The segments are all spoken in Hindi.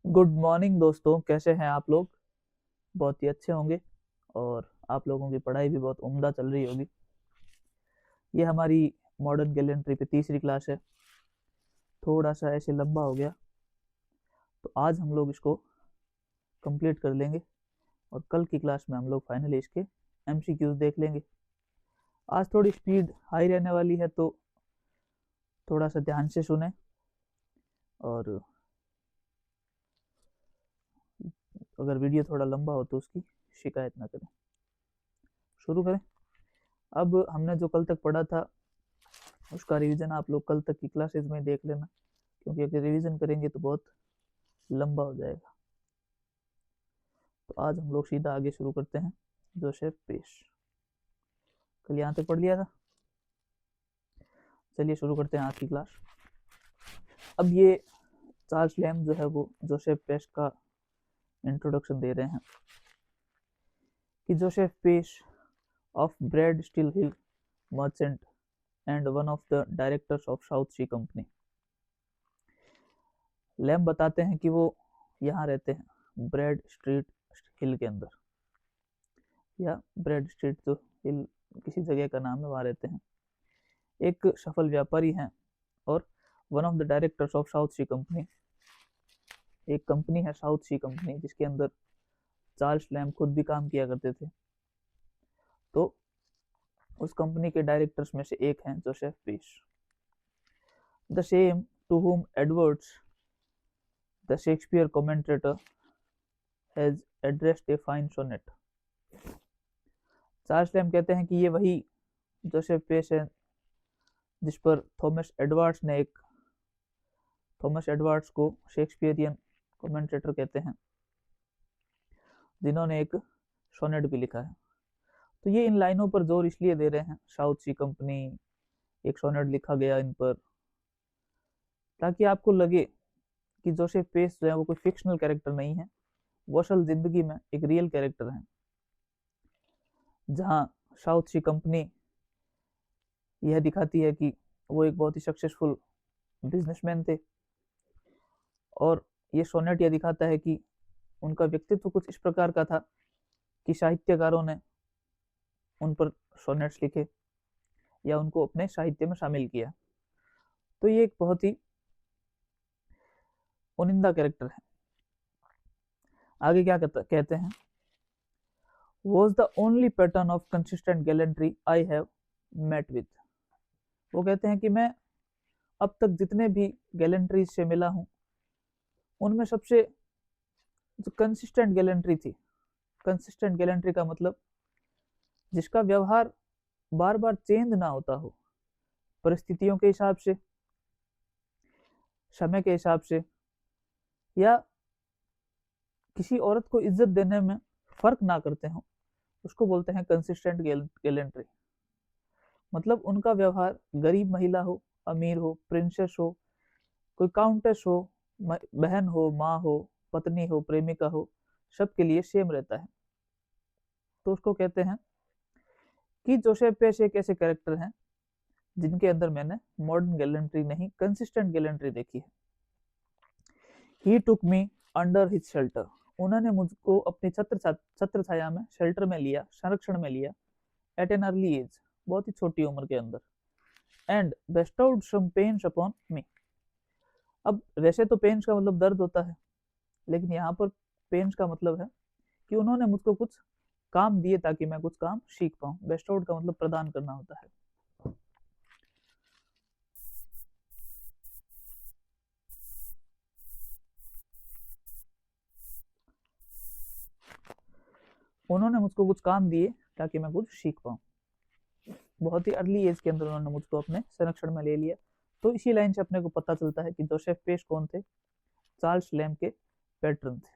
गुड मॉर्निंग दोस्तों, कैसे हैं आप लोग। बहुत ही अच्छे होंगे और आप लोगों की पढ़ाई भी बहुत उम्दा चल रही होगी। ये हमारी मॉडर्न गैलेंट्री पे तीसरी क्लास है। थोड़ा सा ऐसे लंबा हो गया, तो आज हम लोग इसको कंप्लीट कर लेंगे और कल की क्लास में हम लोग फाइनली इसके एमसीक्यूज देख लेंगे। आज थोड़ी स्पीड हाई रहने वाली है, तो थोड़ा सा ध्यान से सुने और अगर वीडियो थोड़ा लंबा हो तो उसकी शिकायत ना करें। शुरू करें। अब हमने जो कल तक पढ़ा था उसका रिवीजन आप लोग कल तक की क्लासेस में देख लेना, क्योंकि अगर रिवीजन करेंगे तो बहुत लंबा हो जाएगा। तो आज हम लोग सीधा आगे शुरू करते हैं। जोसेफ पेश, कल यहाँ तक पढ़ लिया था। चलिए शुरू करते हैं आज की क्लास। अब ये चार्ल्स लैम्ब जो है वो जोसेफ पेश का इंट्रोडक्शन दे रहे हैं कि Joseph Paice of Bread Street Hill merchant and one of the directors of South Sea company. Lamb बताते हैं कि वो यहाँ रहते हैं ब्रेड स्ट्रीट हिल के अंदर, या ब्रेड स्ट्रीट जो हिल किसी जगह का नाम है, वहाँ रहते हैं। एक सफल व्यापारी हैं और one of the directors of South Sea company. एक कंपनी है साउथ सी कंपनी जिसके अंदर चार्ल्स लैम्ब खुद भी काम किया करते थे। तो उस कंपनी के डायरेक्टर्स में से एक हैं Joseph Paice, the same to whom Edwards, the Shakespeare commentator, has addressed a fine sonnet। Charles lamb कहते हैं कि ये वही जोसेफ पेश है जिस पर थॉमस एडवर्ड्स को शेक्सपियरियन कमेंटेटर कहते हैं, जिन्होंने एक सोनेट भी लिखा है। तो ये इन लाइनों पर जोर इसलिए दे रहे हैं, साउथ सी कंपनी, एक सोनेट लिखा गया इन पर, ताकि आपको लगे कि जोसेफ पेश जो है वो कोई फिक्शनल कैरेक्टर नहीं है, वो असल जिंदगी में एक रियल कैरेक्टर है। जहाँ साउथ सी कंपनी यह दिखाती है कि वो एक बहुत ही सक्सेसफुल बिजनेसमैन थे, और ये सोनेट यह दिखाता है कि उनका व्यक्तित्व कुछ इस प्रकार का था कि साहित्यकारों ने उन पर सोनेट्स लिखे या उनको अपने साहित्य में शामिल किया। तो ये एक बहुत ही उनिंदा कैरेक्टर है। आगे क्या कहते हैं, was the only pattern of consistent gallantry I have met with। वो कहते हैं कि मैं अब तक जितने भी गैलेंट्री से मिला हूं, उनमें सबसे जो कंसिस्टेंट गैलेंट्री थी, कंसिस्टेंट गैलेंट्री का मतलब जिसका व्यवहार बार बार चेंज ना होता हो, परिस्थितियों के हिसाब से, समय के हिसाब से, या किसी औरत को इज्जत देने में फर्क ना करते हो, उसको बोलते हैं कंसिस्टेंट गैलेंट्री। मतलब उनका व्यवहार गरीब महिला हो, अमीर हो, प्रिंसेस हो, कोई काउंटेस हो, बहन हो, माँ हो, पत्नी हो, प्रेमिका हो, सबके लिए सेम रहता है। तो उसको कहते हैं कि जोसेफ पेश एक ऐसे कैरेक्टर हैं जिनके अंदर मैंने मॉडर्न गैलेंट्री नहीं, कंसिस्टेंट गैलेंट्री देखी है। ही टुक मी अंडर हिज शेल्टर। उन्होंने मुझको अपनी छत्र छाया में, शेल्टर में लिया, संरक्षण में लिया, एट एन अर्ली एज, बहुत ही छोटी उम्र के अंदर, and bestowed some pains upon me. अब वैसे तो पेन्स का मतलब दर्द होता है, लेकिन यहाँ पर पेन्स का मतलब है कि उन्होंने मुझको कुछ काम दिए ताकि मैं कुछ काम सीख पाऊं। बेस्टाउड का मतलब प्रदान करना होता है। उन्होंने मुझको कुछ काम दिए ताकि मैं कुछ सीख पाऊं। बहुत ही अर्ली एज के अंदर उन्होंने मुझको अपने संरक्षण में ले लिया। तो इसी लाइन से अपने को पता चलता है कि जोसेफ पेश कौन थे, चार्ल्स लैम्ब के पैट्रन थे,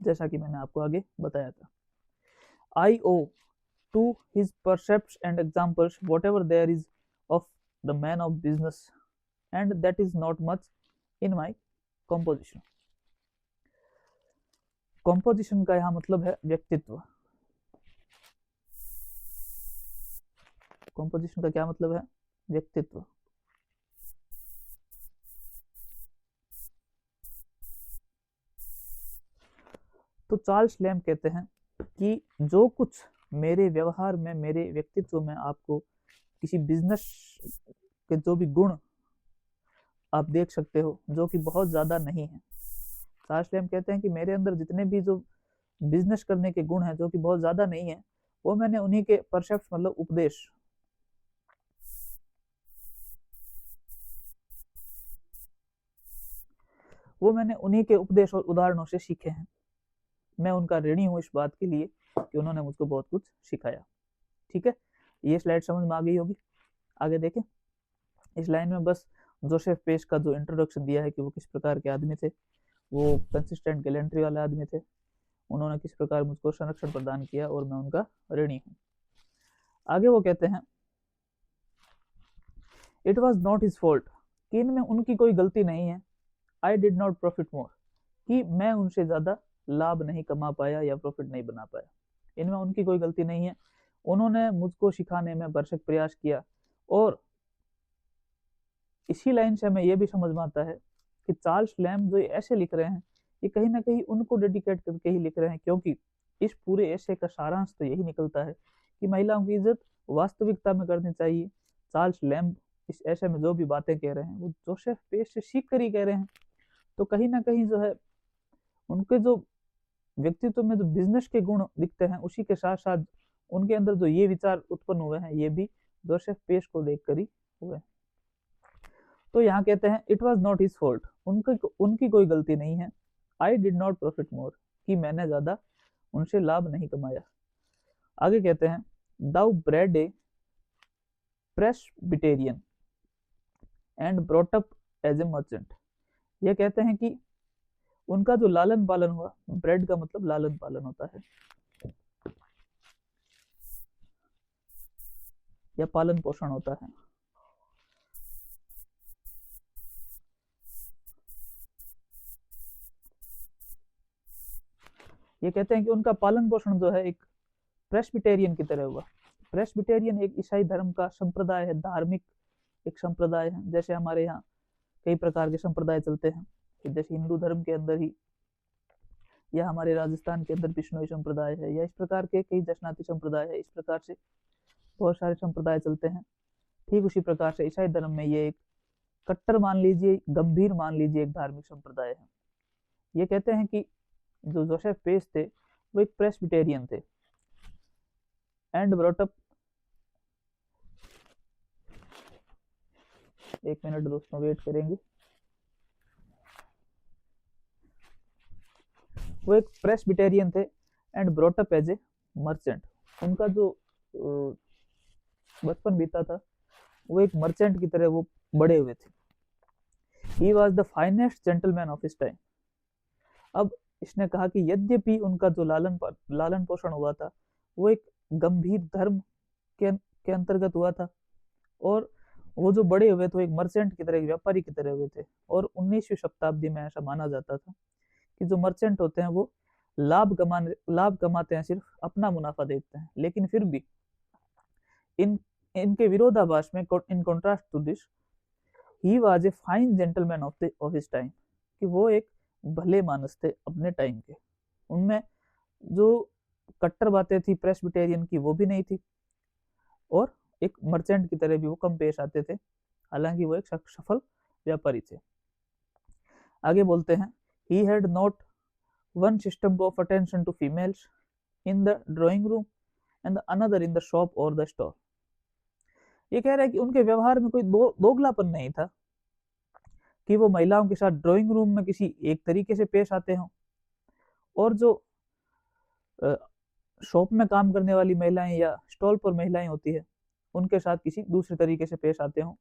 जैसा कि मैंने आपको आगे बताया था। आई ओ to his percepts and examples whatever there is of the man of business, and that is not much in my composition। composition का यहाँ मतलब है व्यक्तित्व। composition का क्या मतलब है, व्यक्तित्व। तो चार्ल्स लैम्ब कहते हैं कि जो कुछ मेरे व्यवहार में, मेरे व्यक्तित्व में आपको किसी बिजनेस के जो भी गुण आप देख सकते हो जो कि बहुत ज्यादा नहीं है, चार्ल्स लैम्ब कहते हैं कि मेरे अंदर जितने भी जो बिजनेस करने के गुण हैं जो कि बहुत ज्यादा नहीं है, वो मैंने उन्हीं के परसेप्ट मतलब उपदेश, वो मैंने उन्हीं के उपदेश और उदाहरणों से सीखे हैं। मैं उनका ऋणी हूँ इस बात के लिए कि उन्होंने मुझको बहुत कुछ सिखाया। ठीक है, ये स्लाइड समझ में आ गई होगी। आगे देखें, इस लाइन में बस जोसेफ पेश का जो इंट्रोडक्शन दिया है कि वो किस प्रकार के आदमी थे, वो कंसिस्टेंट गैलेंट्री वाले आदमी थे, उन्होंने किस प्रकार मुझको संरक्षण प्रदान किया और मैं उनका ऋणी हूँ। आगे वो कहते हैं it was not his fault, कि इनमें उनकी कोई गलती नहीं है। आई डिड नॉट प्रॉफिट मोर, कि मैं उनसे ज्यादा लाभ नहीं कमा पाया या प्रॉफिट नहीं बना पाया, इनमें उनकी कोई गलती नहीं है। उन्होंने मुझको सिखाने में भरसक प्रयास किया। और इसी लाइन से हमें यह भी समझ में आता है कि चार्ल्स लैम्ब जो ऐसे लिख रहे हैं, ये कहीं ना कहीं उनको डेडिकेट करके ही लिख रहे हैं, क्योंकि इस पूरे ऐसे का सारांश तो यही निकलता है कि महिलाओं की इज्जत वास्तविकता में करनी चाहिए। चार्ल्स लैम्ब इस ऐसे में जो भी बातें कह रहे हैं वो जोसेफ पेश से सीख कर ही कह रहे हैं। तो कहीं ना कहीं जो है उनके जो व्यक्तित्व में जो बिजनेस के गुण दिखते हैं, उसी के साथ साथ उनके अंदर जो ये विचार उत्पन्न हुए हैं, ये भी जोसेफ पेश को देखकर ही हुए। तो यहाँ कहते हैं it was not his fault, उनकी कोई गलती नहीं है। आई डिड नॉट प्रॉफिट मोर, कि मैंने ज्यादा उनसे लाभ नहीं कमाया। आगे कहते हैं though bred a Presbyterian and brought up as a merchant. ये कहते हैं कि उनका जो लालन पालन हुआ, ब्रेड का मतलब लालन पालन होता है या पालन पोषण होता है। ये कहते हैं कि उनका पालन पोषण जो है एक प्रेस्बिटेरियन की तरह हुआ। प्रेस्बिटेरियन एक ईसाई धर्म का संप्रदाय है, धार्मिक एक संप्रदाय है। जैसे हमारे यहाँ कई प्रकार के संप्रदाय चलते हैं, जैसे हिंदू धर्म के अंदर ही, या हमारे राजस्थान के अंदर बिश्नोई संप्रदाय है, या इस प्रकार के कई दशनाती संप्रदाय है। इस प्रकार से बहुत सारे संप्रदाय चलते हैं। ठीक उसी प्रकार से ईसाई धर्म में ये एक कट्टर मान लीजिए, गंभीर मान लीजिए, एक धार्मिक संप्रदाय है। ये कहते हैं कि जो जोसेफ पेश थे वो एक प्रेस्बिटेरियन थे एंड ब्रॉट अप, एक मिनट दोस्तों वेट करेंगे, वो एक प्रेस्बिटेरियन थे and brought up as a merchant. उनका जो बचपन बीता था वो एक मर्चेंट की तरह वो बड़े हुए थे। He was the finest gentleman of his time. अब इसने कहा कि यद्यपि उनका जो लालन पोषण हुआ था वो एक गंभीर धर्म के अंतर्गत हुआ था, और वो जो बड़े हुए थे एक मर्चेंट की तरह, एक व्यापारी की तरह हुए थे। और 19वीं शताब्दी में ऐसा माना जाता था कि जो मर्चेंट होते हैं वो लाभ कमाते हैं, सिर्फ अपना मुनाफा देखते हैं। लेकिन फिर भी इनके विरोधाभास में, in contrast to this, he was a fine gentleman of his time, कि वो एक भले मानस थे अपने टाइम के। उनमें जो कट्टर बातें थी प्रेस्बिटेरियन की वो भी नहीं थी, और एक मर्चेंट की तरह भी वो कम पेश आते थे, हालांकि वो एक सफल व्यापारी थे। आगे बोलते हैं he had not one system of attention to females in the drawing room and the another in the shop or the store। ये कह रहा है कि उनके व्यवहार में कोई दोगलापन नहीं था, कि वो महिलाओं के साथ ड्राइंग रूम में किसी एक तरीके से पेश आते हों, और जो शॉप में काम करने वाली महिलाएं या स्टॉल पर महिलाएं होती है उनके साथ किसी दूसरे तरीके से पेश आते हों,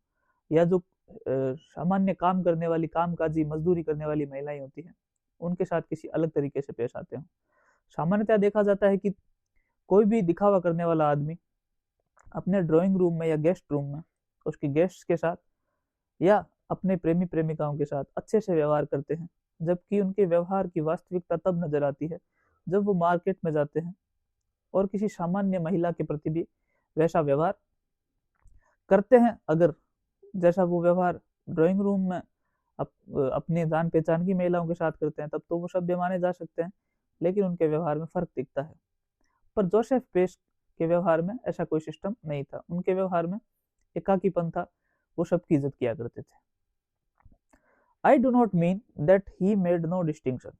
या जो सामान्य काम करने वाली, कामकाजी मजदूरी करने वाली महिलाएं होती हैं उनके साथ किसी अलग तरीके से पेश आते हों। सामान्यतः देखा जाता है कि कोई भी दिखावा करने वाला आदमी अपने ड्राइंग रूम में या गेस्ट रूम में उसके गेस्ट के साथ या अपने प्रेमी प्रेमिकाओं के साथ अच्छे से व्यवहार करते हैं, जबकि उनके व्यवहार की वास्तविकता तब नजर आती है जब वो मार्केट में जाते हैं और किसी सामान्य महिला के प्रति भी वैसा व्यवहार करते हैं। अगर जैसा वो व्यवहार ड्राइंग रूम में अपने जान पहचान की महिलाओं के साथ करते हैं तब तो वो सभ्य माने जा सकते हैं, लेकिन उनके व्यवहार में फर्क दिखता है। पर जोसेफ पेस्ट के व्यवहार में ऐसा कोई सिस्टम नहीं था। उनके व्यवहार में एकाकीपन था, वो सबकी इज्जत किया करते थे। I do not mean that he made no distinction.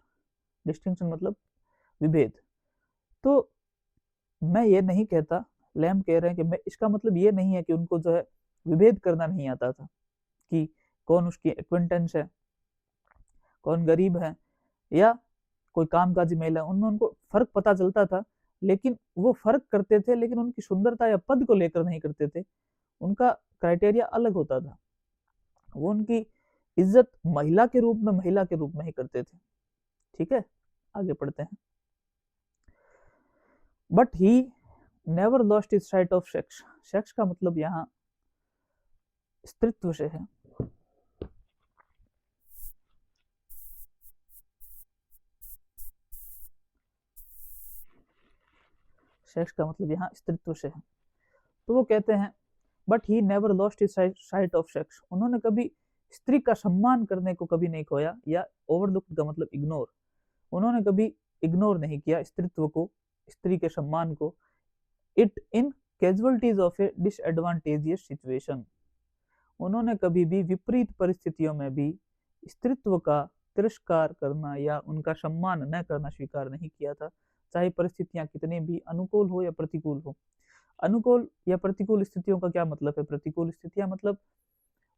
Distinction मतलब विभेद। तो मैं ये नहीं कहता, लैम कह रहे हैं कि मैं, इसका मतलब ये नहीं है कि उनको जो है विभेद करना नहीं आता था कि कौन उसकी एक्विंटेंस है, कौन गरीब है या कोई कामकाजी महिला, उनमें उनको फर्क पता चलता था। लेकिन वो फर्क करते थे, लेकिन उनकी सुंदरता या पद को लेकर नहीं करते थे। उनका क्राइटेरिया अलग होता था। वो उनकी इज्जत महिला के रूप में ही करते थे। ठीक है, आगे पढ़ते हैं। But he never lost his site of sex. Sex का मतलब यहाँ स्त्रीत्व से है। सेक्स का मतलब यहाँ स्त्रीत्व से है। तो वो कहते हैं but he never lost his site of sex. उन्होंने कभी स्त्री का सम्मान करने को कभी नहीं खोया, या ओवरलुक का मतलब इग्नोर। उन्होंने कभी इग्नोर नहीं किया स्त्रीत्व को, स्त्री के सम्मान को। It in casualties of A disadvantageous situation. उन्होंने कभी भी विपरीत परिस्थितियों में भी स्त्रीत्व का तिरस्कार करना या उनका सम्मान न करना स्वीकार नहीं किया था, चाहे परिस्थितियां कितनी भी अनुकूल हो या प्रतिकूल हो। अनुकूल या प्रतिकूल स्थितियों का क्या मतलब है? प्रतिकूल स्थितियां मतलब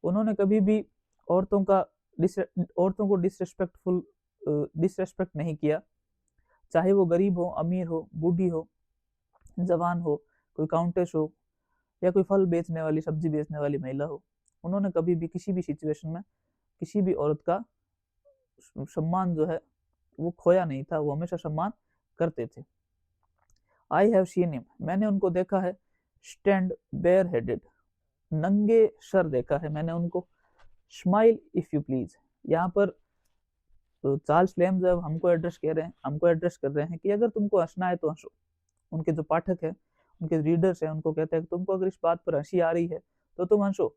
उन्होंने कभी भी औरतों का औरतों को डिसरेस्पेक्ट नहीं किया, चाहे वो गरीब हो, अमीर हो, बूढ़ी हो, जवान हो, कोई काउंटेस हो, या कोई फल बेचने वाली, सब्जी बेचने वाली महिला हो। उन्होंने कभी भी किसी भी सिचुएशन में किसी भी औरत का सम्मान जो है वो खोया नहीं था, वो हमेशा सम्मान करते थे। आई हैव सीन हिम, मैंने उनको देखा है। स्टैंड बेयर हेडेड, नंगे सर देखा है मैंने उनको। स्माइल इफ यू प्लीज, यहाँ पर तो चार्ल्स लैम जब हमको एड्रेस कर रहे हैं कि अगर तुमको हंसना है तो हंसो। उनके जो पाठक है, उनके रीडर्स हैं, उनको कहते हैं कि तुमको अगर इस बात पर हंसी आ रही है तो तुम हंसो,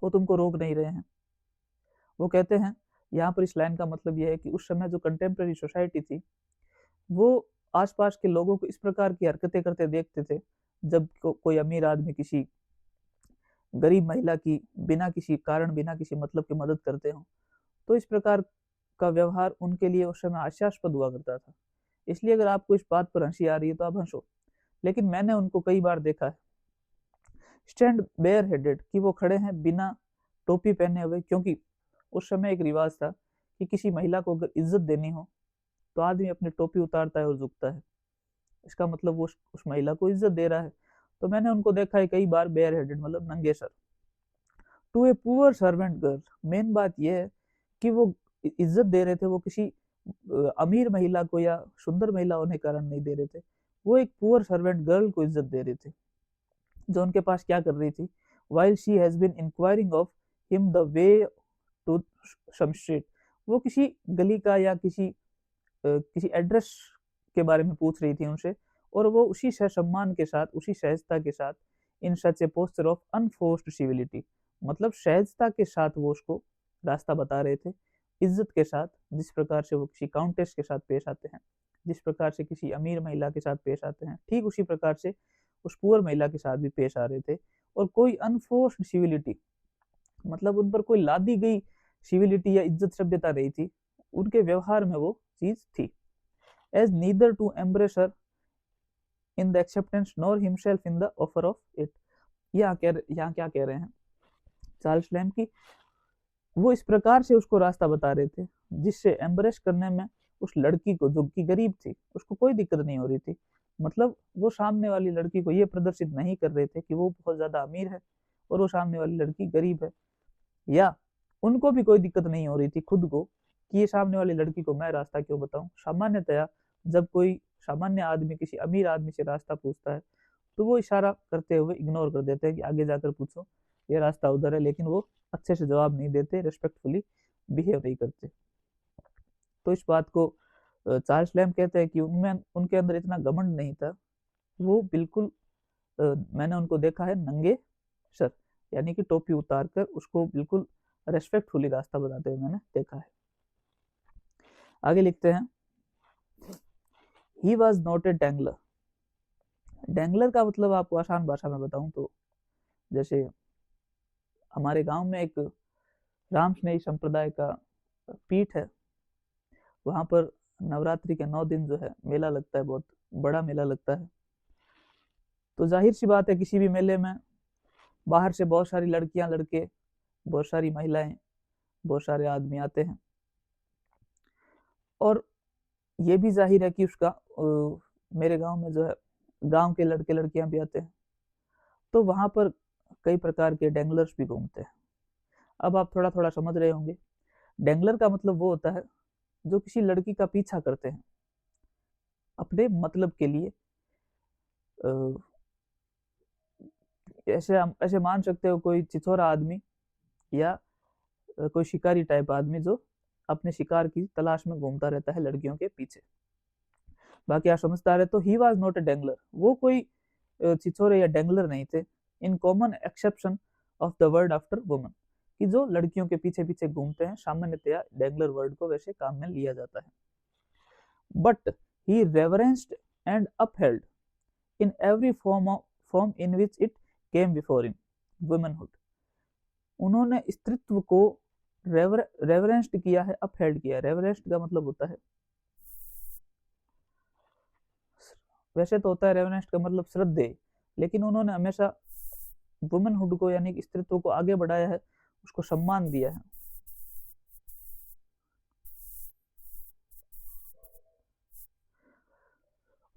वो तुमको रोक नहीं रहे हैं। वो कहते हैं, यहाँ पर इस लाइन का मतलब यह है कि उस समय जो कंटेम्प्रेरी सोसाइटी थी, वो आसपास के लोगों को इस प्रकार की हरकतें करते देखते थे। जब कोई अमीर आदमी किसी गरीब महिला की बिना किसी कारण, बिना किसी मतलब की मदद करते हो, तो इस प्रकार का व्यवहार उनके लिए उस समय हास्यास्पद हुआ करता था। इसलिए अगर आपको इस बात पर हंसी आ रही है तो आप हंसो। लेकिन मैंने उनको कई बार देखा है स्टैंड बेयर हेडेड, कि वो खड़े हैं बिना टोपी पहने हुए, क्योंकि उस समय एक रिवाज था कि किसी महिला को अगर इज्जत देनी हो तो आदमी अपनी टोपी उतारता है और झुकता है। इसका मतलब वो उस महिला को इज्जत दे रहा है। तो मैंने उनको देखा है कई बार बेयर हेडेड मतलब नंगे सर। To a poor servant girl, main बात यह है कि वो इज्जत दे रहे थे, वो किसी अमीर महिला को या सुंदर महिला होने के कारण नहीं दे रहे थे। वो एक पुअर सर्वेंट गर्ल को इज्जत दे रहे थे, जो उनके पास क्या कर रही थी। While she has been inquiring of him the way to some street, वो किसी गली का या किसी एड्रेस के बारे में पूछ रही थी उनसे, और वो उसी सम्मान के साथ, उसी सहजता के साथ, इन सच ए पोस्चर ऑफ अनफोर्स्ड सिविलिटी, मतलब सहजता के साथ वो उसको रास्ता बता रहे थे, इज्जत के साथ, जिस प्रकार से वो किसी काउंटेस के साथ पेश आते हैं, जिस प्रकार से किसी अमीर महिला के साथ पेश आते हैं, ठीक उसी प्रकार से उस पुअर महिला के साथ भी पेश आ रहे थे। और कोई अनफोर्स्ड सिविलिटी मतलब उन पर कोई लादी गई सिविलिटी या इज्जत सभ्यता नहीं थी, उनके व्यवहार में वो चीज थी। As neither to embrace her in the acceptance nor himself in the offer of it. यहाँ क्या कह रहे हैं चार्ल्स लैम की, वो इस प्रकार से उसको रास्ता बता रहे थे जिससे एम्ब्रेस करने में उस लड़की को, जो कि गरीब थी, उसको कोई दिक्कत नहीं हो रही थी। मतलब वो सामने वाली लड़की को ये प्रदर्शित नहीं कर रहे थे कि वो बहुत ज्यादा अमीर है और वो सामने वाली लड़की गरीब है, या उनको भी कोई दिक्कत नहीं हो रही थी खुद को कि ये सामने वाली लड़की को मैं रास्ता क्यों बताऊं। सामान्यतया जब कोई सामान्य आदमी किसी अमीर आदमी से रास्ता पूछता है तो वो इशारा करते हुए इग्नोर कर देते हैं कि आगे जाकर पूछो, ये रास्ता उधर है, लेकिन वो अच्छे से जवाब नहीं देते, रिस्पेक्टफुली बिहेव नहीं करते। तो इस बात को चार्ल्स लैम्ब कहते हैं कि उनमें, उनके अंदर इतना घमंड नहीं था। वो बिल्कुल मैंने उनको देखा है नंगे सर, यानी कि टोपी उतार कर उसको बिल्कुल रेस्पेक्टफुली रास्ता बताते हुए मैंने देखा है। आगे लिखते हैं, he was not a dangler. Dangler का मतलब आपको आसान भाषा में बताऊं तो, जैसे हमारे गांव में एक रामस्नेही संप्रदाय का पीठ है, वहां पर नवरात्रि के 9 दिन जो है मेला लगता है, बहुत बड़ा मेला लगता है। तो जाहिर सी बात है किसी भी मेले में बाहर से बहुत सारी लड़कियां, लड़के, बहुत सारी महिलाएं, बहुत सारे आदमी आते हैं, और ये भी जाहिर है कि उसका मेरे गांव में जो है गांव के लड़के लड़कियां भी आते हैं, तो वहां पर कई प्रकार के डैंगलर्स भी घूमते हैं। अब आप थोड़ा थोड़ा समझ रहे होंगे, डैंगलर का मतलब वो होता है जो किसी लड़की का पीछा करते हैं अपने मतलब के लिए। ऐसे मान सकते हो कोई छिछोरा आदमी या कोई शिकारी टाइप आदमी जो अपने शिकार की तलाश में घूमता रहता है लड़कियों के पीछे। बाकी आप समझदार है। तो he was not a dangler, वो कोई छिछोरे या डैंगलर नहीं थे। In common exception of the word after woman, कि जो लड़कियों के पीछे पीछे घूमते हैं, सामान्यतया डैंगलर वर्ड को वैसे काम में लिया जाता है। But he reverenced and upheld in every form in which it came before him womanhood. उन्होंने स्त्रीत्व को रेवरेंस्ड किया है, अपहेल्ड किया है। रेवरेंस्ड का मतलब होता है, वैसे तो होता है रेवरेंस्ड का मतलब श्रद्धेय, लेकिन उन्होंने हमेशा वुमेनहुड को यानी कि स्त्रीत्व को आगे बढ़ाया है, उसको सम्मान दिया है।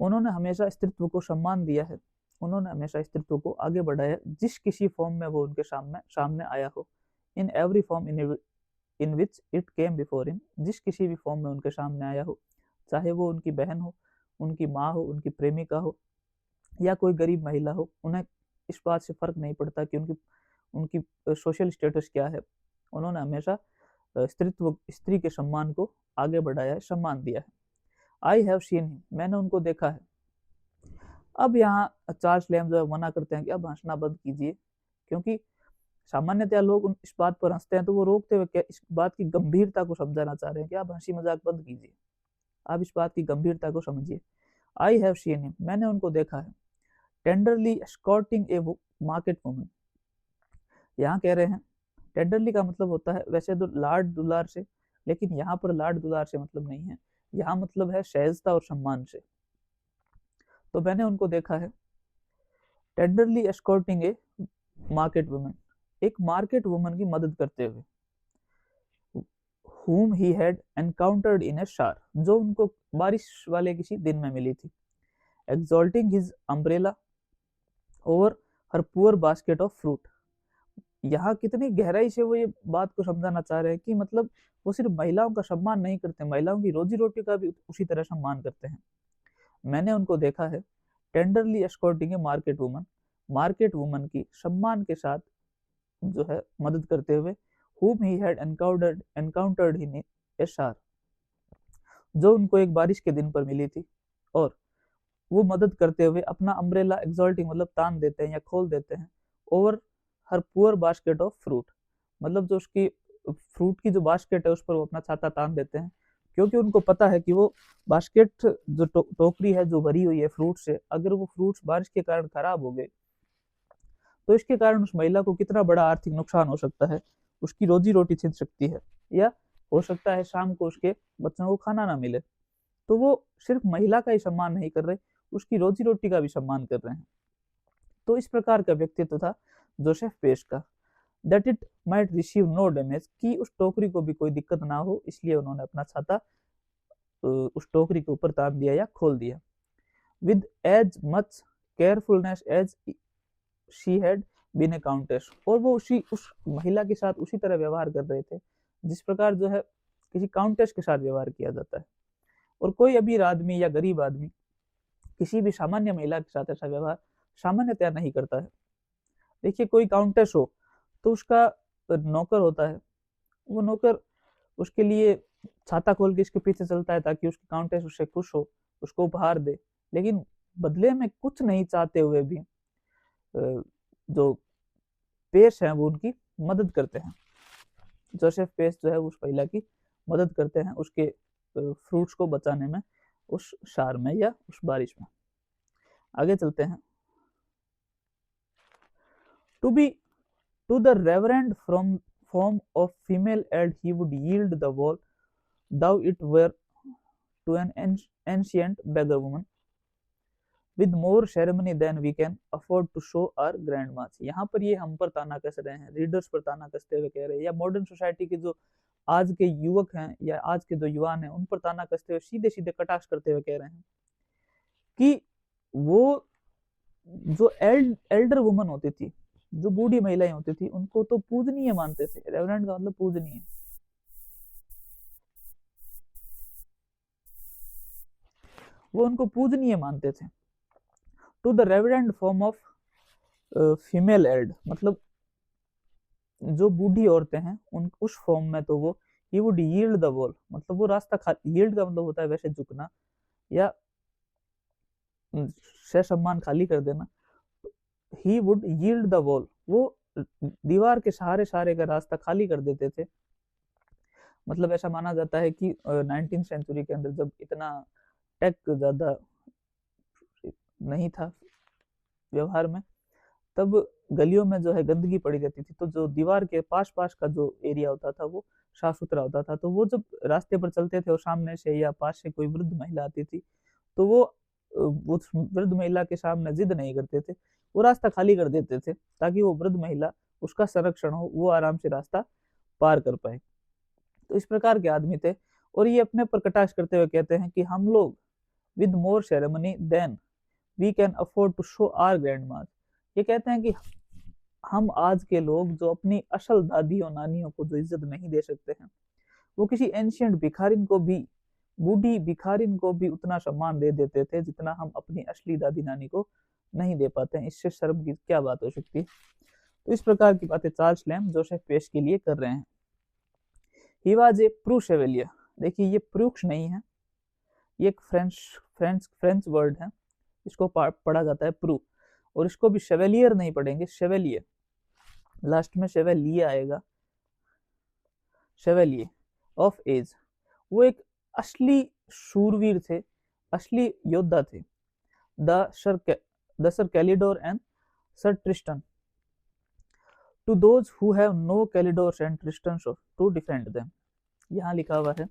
उन्होंने हमेशा स्त्रीत्व को सम्मान दिया है, उन्होंने हमेशा स्त्रीत्व को आगे बढ़ाया, जिस किसी फॉर्म में वो उनके सामने आया हो। इन every form in which it came before him, जिस किसी भी फॉर्म में उनके सामने आया हो, चाहे वो उनकी बहन हो, उनकी माँ हो, उनकी प्रेमिका हो, या कोई गरीब महिला हो, उन्हें इस बात से फर्क नहीं पड़ता कि उनकी उनकी सोशल स्टेटस क्या है। उन्होंने हमेशा स्त्रीत्व, स्त्री के सम्मान को आगे बढ़ाया है, सम्मान दिया है। आई हैव सीन हिम, मैंने उनको देखा है। अब यहाँ चार्ल्स लैम्ब जो है मना करते हैं कि अब हंसना बंद कीजिए, क्योंकि सामान्यतया लोग इस बात पर हंसते हैं तो वो रोकते हुए क्या इस बात की गंभीरता को समझाना चाह रहे हैं कि आप हंसी मजाक बंद कीजिए, आप इस बात की गंभीरता को समझिए। आई हैव सीन हिम, मैंने उनको देखा है। टेंडरली एस्कॉर्टिंग ए मार्केट वुमन, यहाँ कह रहे हैं टेंडरली का मतलब होता है वैसे तो लाड दुलार से, लेकिन यहाँ पर लाड दुलार से मतलब नहीं है, यहाँ मतलब है सहजता और सम्मान से। तो मैंने उनको देखा है टेंडरली एस्कॉर्टिंग ए मार्केट वुमन, एक मार्केट वुमन की मदद करते हुए, whom he had encountered in a shower, जो उनको बारिश वाले किसी दिन में मिली थी। exalting his umbrella over her poor basket of fruit, यहाँ कितनी गहराई से वो ये बात को समझाना चाह रहे हैं कि मतलब वो सिर्फ महिलाओं का सम्मान नहीं करते, महिलाओं की रोजी रोटी का भी उसी तरह सम्मान करते हैं। मैंने उनको देखा है टेंडरली एस्कॉर्टिंग ए मार्केट वुमन की सम्मान के साथ जो है मदद करते हुए, whom he had encountered in a shower, जो उनको एक बारिश के दिन पर मिली थी, और वो मदद करते हुए अपना अम्ब्रेला एक्सॉल्टिंग मतलब तान देते हैं या खोल देते हैं, over her poor basket of fruit, मतलब जो उसकी फ्रूट की जो बास्केट है उस पर वो अपना छाता तान देते हैं, क्योंकि उनको पता है कि वो बास्केट जो टोकरी है जो भरी हुई है फ्रूट से, अगर वो फ्रूट्स बारिश के कारण खराब हो गए तो इसके कारण उस महिला को कितना बड़ा आर्थिक नुकसान हो सकता है, उसकी रोजी रोटी छिन सकती है, या हो सकता है शाम को उसके बच्चों को खाना ना मिले। तो वो सिर्फ महिला का ही सम्मान नहीं कर रहे, उसकी रोजी रोटी का भी सम्मान कर रहे हैं। तो इस प्रकार का व्यक्तित्व था जोसेफ पेश का। That it might receive no damage, कि उस टोकरी को भी कोई दिक्कत ना हो, इसलिए उन्होंने अपना छाता उस टोकरी के ऊपर तान दिया या खोल दिया। With as much carefulness as she had been a countess, और वो उस महिला के साथ उसी तरह व्यवहार कर रहे थे जिस प्रकार जो है किसी काउंटेस के साथ व्यवहार किया जाता है। और कोई अमीर आदमी या गरीब आदमी किसी भी सामान्य महिला के साथ ऐसा व्यवहार सामान्यतया नहीं करता है। देखिए कोई काउंटेस हो तो उसका नौकर होता है, वो नौकर उसके लिए छाता खोल के इसके पीछे चलता है ताकि उसकी काउंटेस उससे खुश हो, उसको उपहार दे, लेकिन बदले में कुछ नहीं चाहते हुए भी जो पेश है वो उनकी मदद करते हैं। जोसेफ पेश जो है उस महिला की मदद करते हैं उसके फ्रूट्स को बचाने में, उस शार में या उस बारिश में। आगे चलते हैं। To the reverend from form of female eld he would yield the wall, though it were to an ancient beggar woman, with more ceremony than we can afford to show our grandmas। यहाँ पर ये हम पर ताना कस रहे हैं, रीडर्स पर ताना कसते हुए कह रहे हैं, या मॉडर्न सोसाइटी के जो आज के युवक हैं या आज के जो युवान हैं उन पर ताना कसते हुए सीधे सीधे कटाक्ष करते हुए कह रहे हैं कि वो जो एल्डर वुमन होती थी, जो बूढ़ी महिलाएं होती थी, उनको तो पूजनीय मानते थे। रेवरेंड का मतलब पूजनीय। वो उनको पूजनीय मानते थे। To the reverend form of female eld, मतलब जो बूढ़ी औरतें हैं उन उस फॉर्म में तो वो he would yield the wall, मतलब वो रास्ता यील्ड का मतलब होता है वैसे झुकना या से सम्मान खाली कर देना। He would yield the wall, वो दीवार के सहारे सहारे का रास्ता खाली कर देते थे। मतलब ऐसा माना जाता है कि 19th सेंचुरी के अंदर जब इतना टेक ज्यादा नहीं था व्यवहार में, तब गलियों में जो है गंदगी पड़ी रहती थी, तो जो दीवार के पास पास का जो एरिया होता था वो साफ सुथरा होता था। तो वो जब रास्ते पर चलते थे और सामने से या पास से कोई वृद्ध महिला आती थी तो वो उस वृद्ध महिला के सामने जिद नहीं करते थे, वो रास्ता खाली कर देते थे ताकि वो वृद्ध महिला, उसका संरक्षण हो, वो आराम से रास्ता पार कर पाए। तो इस प्रकार के आदमी थे। और ये अपने पर कटाक्ष करते हुए कहते हैं कि हम लोग with more ceremony than we can afford to show our grandmas, ये कहते हैं कि हम आज के लोग जो अपनी असल दादियों नानियों को जो इज्जत नहीं दे सकते हैं, वो किसी एंशियंट भिखारिन को भी, बूढ़ी भिखारिन को भी उतना सम्मान दे देते थे जितना हम अपनी असली दादी नानी को नहीं दे पाते हैं। इससे शर्म की क्या बात हो सकती है। तो इस प्रकार की बातें चार्ल्स लैम्ब जोसेफ पेश के लिए कर रहे हैं। He was a preux chevalier, देखिए ये प्रूक्स नहीं है, ये एक फ्रेंच वर्ड है, इसको पढ़ा जाता है प्रू, और इसको भी शेवेलियर नहीं पढ़ेंगे, शेवेलियर, लास्ट में शेवेलिए आएगा, शेवेलिए ऑफ एज। वो एक असली शूरवीर थे, असली योद्धा थे। The Sir Calidore and Sir Tristan, to those who have no कैलिडोर्स and Tristans to defend them. यहाँ लिखा हुआ है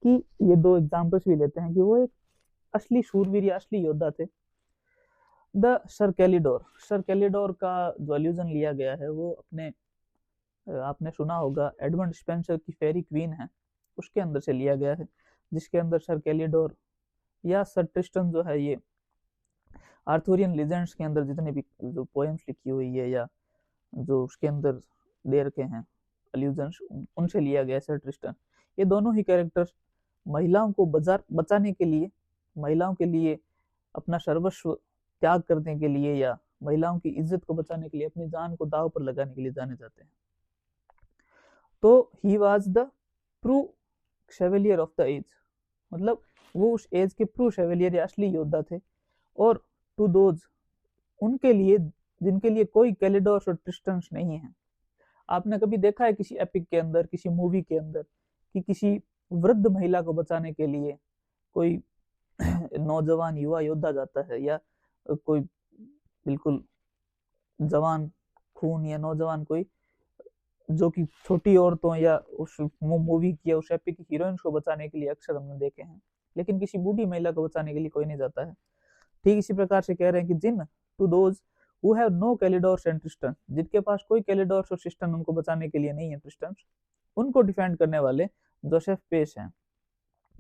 कि ये दो एग्जाम्पल्स भी लेते हैं कि वो एक असली शूरवीर या असली योद्धा थे। द सर कैलिडोर का जो एल्यूजन लिया गया है वो अपने, आपने सुना होगा एडमंड स्पेंसर की फेरी क्वीन है, उसके अंदर से लिया गया है, जिसके अंदर सर कैलिडोर या सर ट्रिस्टन जो है ये आर्थुरियन लीजेंड्स के अंदर जितने भी जो पोएम्स लिखी हुई है या जो उसके अंदर दे रखे हैं एल्यूजन्स, उनसे लिया गया सर ट्रिस्टन। ये दोनों ही कैरेक्टर्स महिलाओं को बचाने के लिए, महिलाओं के लिए अपना सर्वस्व त्याग करने के लिए या महिलाओं की इज्जत को बचाने के लिए अपनी जान को दांव पर लगाने के लिए जाने जाते हैं। तो he was the preux chevalier of the age, मतलब वो उस एज के प्रू शेवेलियर या असली योद्धा थे। और टू दोज, उनके लिए जिनके लिए कोई कैलिडोर्स और ट्रिस्टन्स नहीं है। आपने कभी देखा है किसी एपिक के अंदर, किसी मूवी के अंदर कि किसी वृद्ध महिला को बचाने के लिए कोई नौजवान युवा योद्धा जाता है, या कोई बिल्कुल जवान खून या नौजवान कोई जो कि छोटी औरतों या उस मूवी की या उस एपिक की हीरोइंस को बचाने के लिए अक्सर हमने देखे हैं, लेकिन किसी बूढ़ी महिला को बचाने के लिए कोई नहीं जाता है। ठीक इसी प्रकार से कह रहे हैं कि जिन to those who have no कैलिडोर्स and Tristan, जिनके पास कोई कैलिडोर्स और ट्रिस्टन उनको बचाने के लिए नहीं है, ट्रिस्टन, उनको डिफेंड करने वाले जोसेफ पेश हैं।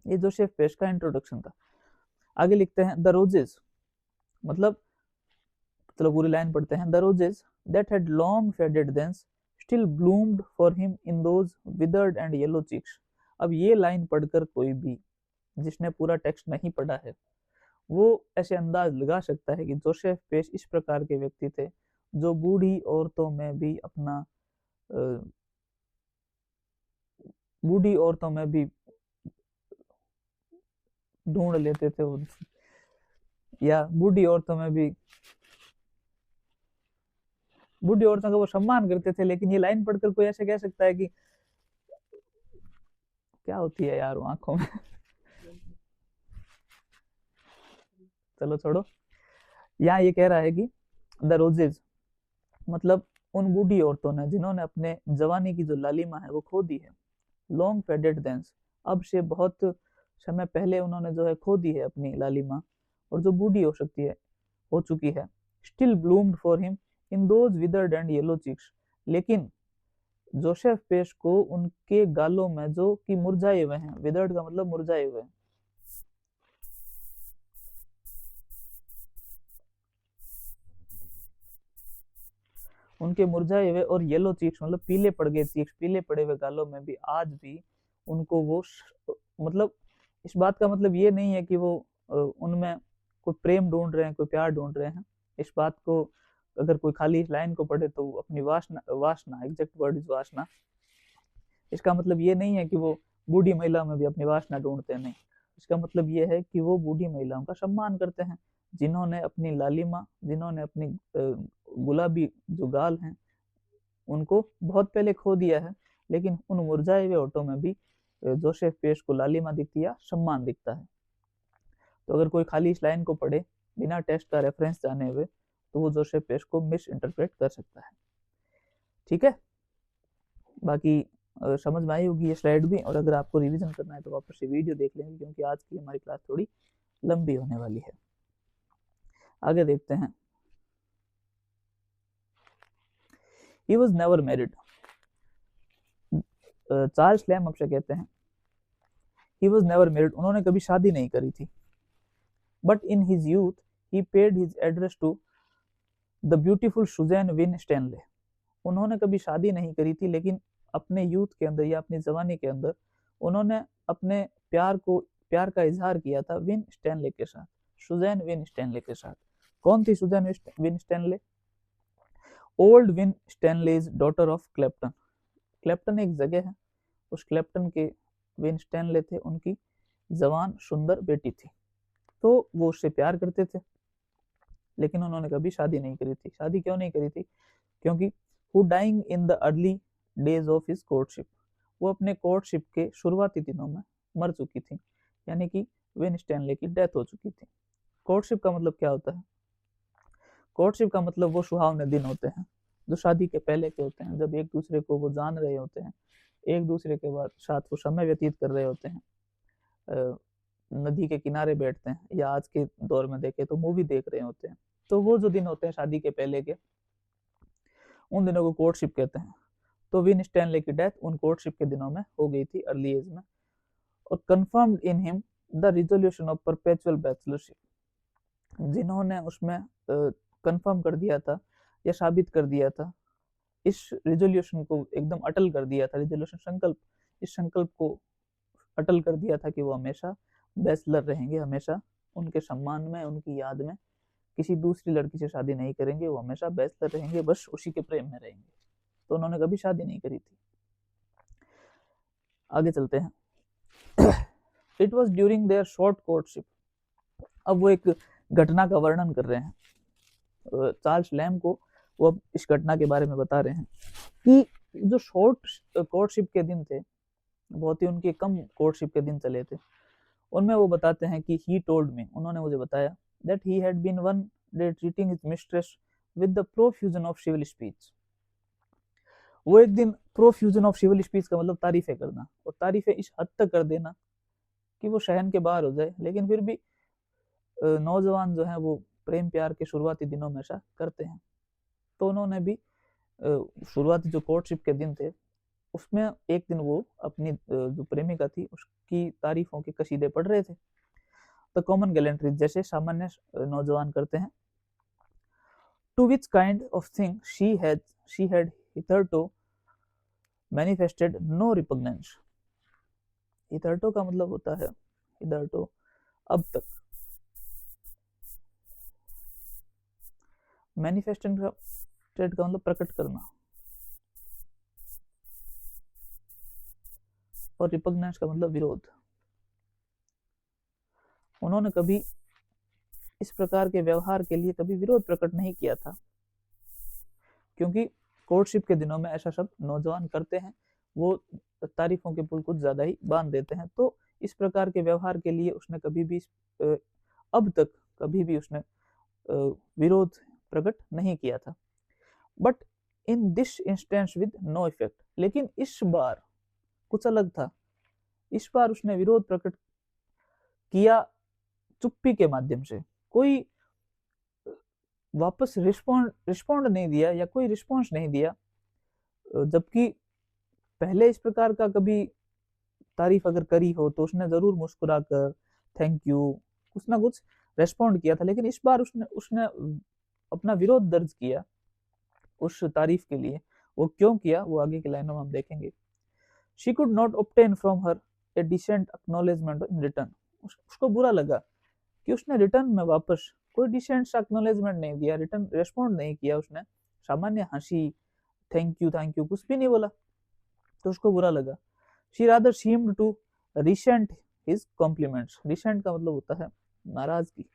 ये जोसेफ पेश का इंट्रोडक्शन था। आगे लिखते हैं द रोजेस, मतलब चलो पूरी लाइन पढ़ते हैं। The roses that had long faded thence still bloomed for him in those withered and yellow cheeks. अब ये लाइन पढ़कर कोई भी जिसने पूरा टेक्स्ट नहीं पढ़ा है वो ऐसे अंदाज लगा सकता है कि जोसेफ पेश इस प्रकार के व्यक्ति थे जो बूढ़ी औरतों में भी अपना बूढ़ी औरतों में भी ढूंढ लेते थे, या बूढ़ी औरतों का वो सम्मान करते थे। लेकिन ये लाइन पढ़कर कोई ऐसे कह सकता है कि क्या होती है यार वो आंखों में चलो छोड़ो। यहाँ ये कह रहा है कि द रोजेज मतलब उन बूढ़ी औरतों ने जिन्होंने अपने जवानी की जो लालिमा है वो खो दी है। लॉन्ग फेडेड देंस अब से बहुत समय पहले उन्होंने जो है खो दी है अपनी लालिमा, और जो बूढ़ी हो सकती है हो चुकी है। Still bloomed for him in those withered and yellow cheeks लेकिन जोसेफ पेश को उनके गालों में जो कि मुरझाए हुए हैं, विदर्ड का मतलब मुरझाए हुए हैं, उनके मुरझाए हुए और येलो चीक्स मतलब पीले पड़ गए चीक्स, पीले पड़े हुए गालों में भी आज भी उनको वो मतलब इस बात का मतलब ये नहीं है कि वो उनमें कोई प्रेम ढूंढ रहे हैं, कोई प्यार ढूंढ रहे हैं। इस बात को अगर कोई खाली इस लाइन को पढ़े तो अपनी वासना, वासना एग्जैक्ट वर्ड इज वासना, इसका मतलब ये नहीं है कि वो बूढ़ी महिला में भी अपनी वासना ढूंढते हैं, नहीं। इसका मतलब ये है कि वो बूढ़ी महिलाओं का सम्मान करते हैं जिन्होंने अपनी लालिमा, जिन्होंने अपनी गुलाबी जो गाल हैं उनको बहुत पहले खो दिया है, लेकिन उन मुरझाए हुए होठों में भी जोसेफ पेश को लालिमा दिखती है, सम्मान दिखता है। तो अगर कोई खाली इस लाइन को पढ़े बिना टेक्स्ट का रेफरेंस जाने हुए तो वो जोसेफ पेश को मिस इंटरप्रेट कर सकता है। ठीक है, बाकी समझ में आई होगी ये स्लाइड भी, और अगर आपको रिवीजन करना है तो वापस से वीडियो देख लेंगे क्योंकि आज की हमारी क्लास थोड़ी लंबी होने वाली है। आगे देखते हैं। He was never married. Charles Lamb आपसे कहते हैं he was never married, उन्होंने कभी शादी नहीं करी थी। But in his youth he paid his address to the beautiful Suzanne Winstanley. उन्होंने कभी शादी नहीं करी थी लेकिन अपने यूथ के अंदर या अपनी जवानी के अंदर उन्होंने अपने प्यार का इजहार किया था विन स्टैनले के साथ, सुजैन विन स्टैनले के साथ। कौन थी Susan Winstanley? Old Winstanley's daughter of Clapton. Clapton एक जगह है, उस क्लेप्टन के विन स्टैनले थे, उनकी जवान सुंदर बेटी थी। तो वो उससे प्यार करते थे लेकिन उन्होंने कभी शादी नहीं करी थी। शादी क्यों नहीं करी थी? क्योंकि who dying in the early days of his courtship, वो अपने कोर्टशिप के शुरुआती दिनों में मर चुकी थी, यानी कि विन स्टैनले की डेथ हो चुकी थी। कोर्टशिप का मतलब क्या होता है? कोर्टशिप का मतलब वो सुहावने दिन होते हैं जो शादी के पहले के होते हैं, जब एक दूसरे को वो जान रहे होते हैं, एक दूसरे के बाद साथ वो समय व्यतीत कर रहे होते हैं, नदी के किनारे बैठते हैं, या आज के दौर में देखें तो मूवी देख रहे होते हैं। तो वो जो दिन होते हैं शादी के पहले के, उन दिनों को कोर्टशिप कहते हैं। तो विन स्टैनले की डेथ उन कोर्टशिप के दिनों में हो गई थी, अर्ली एज में। और confirmed in him the resolution of perpetual bachelorship, जिन्होंने उसमें कंफर्म कर दिया था या साबित कर दिया था, इस रिजोल्यूशन को एकदम अटल कर दिया था। रिजोल्यूशन संकल्प, इस संकल्प को अटल कर दिया था कि वो हमेशा बैचलर रहेंगे, हमेशा उनके सम्मान में, उनकी याद में किसी दूसरी लड़की से शादी नहीं करेंगे, वो हमेशा बैचलर रहेंगे, बस उसी के प्रेम में रहेंगे। तो उन्होंने कभी शादी नहीं करी थी। आगे चलते हैं। It was during their short courtship, अब वो एक घटना का वर्णन कर रहे हैं चार्ल्स लैम को, वो अब इस घटना के बारे में बता रहे हैं कि जो शॉर्ट कोर्टशिप के दिन थे, बहुत ही उनके कम कोर्टशिप के दिन चले थे, उनमें वो बताते हैं कि ही टोल्ड मी, उन्होंने मुझे बताया, that he had been one day treating his mistress with the profusion of civil speech. वो एक दिन profusion of civil speech का मतलब तारीफें करना, और तारीफें इस हद तक कर देना कि वो सहन के बाहर हो जाए, लेकिन फिर भी नौजवान जो है वो प्रेम प्यार के शुरुआती दिनों में ऐसा करते हैं। तो उन्होंने भी शुरुआती जो कोर्टशिप के दिन थे उसमें एक दिन वो अपनी जो प्रेमिका थी उसकी तारीफों के कसीदे पढ़ रहे थे। द कॉमन गैलेंट्री, जैसे सामान्य नौजवान करते हैं। To which kind of thing she had hitherto manifested no repugnance. Hitherto का मतलब होता है हिथरटो, अब तक। मैनिफेस्टेड का मतलब प्रकट करना, और रिपग्नेंस का मतलब विरोध। उन्होंने कभी इस प्रकार के व्यवहार के लिए कभी विरोध प्रकट नहीं किया था, क्योंकि कोर्टशिप के दिनों में ऐसा सब नौजवान करते हैं, वो तारीफों के पुल कुछ ज्यादा ही बांध देते हैं। तो इस प्रकार के व्यवहार के लिए उसने कभी भी अब तक कभी भी उसने विरोध प्रकट नहीं किया था। But in this instance with no effect, लेकिन इस बार कुछ अलग था। इस बार उसने विरोध प्रकट किया चुप्पी के माध्यम से, कोई वापस रिस्पॉन्ड नहीं दिया या कोई रिस्पॉन्स नहीं दिया। जबकि पहले इस प्रकार का कभी तारीफ अगर करी हो तो उसने जरूर मुस्कुराकर थैंक यू कुछ ना कुछ रेस्पॉन्ड किया था, लेकिन इस बार उसने उसने अपना विरोध दर्ज किया उस तारीफ के लिए। वो क्यों किया वो आगे की लाइनों में हम देखेंगे। She could not obtain from her a decent acknowledgment in return, उसको बुरा लगा कि उसने रिटर्न में वापस कोई डिसेंट सा एक्नॉलेजमेंट नहीं दिया, रिटर्न रेस्पॉन्ड नहीं किया उसने, सामान्य हंसी थैंक यू कुछ भी नहीं बोला, तो उसको बुरा लगा। She rather seemed to resent his compliments, resent का मतलब होता है नाराजगी।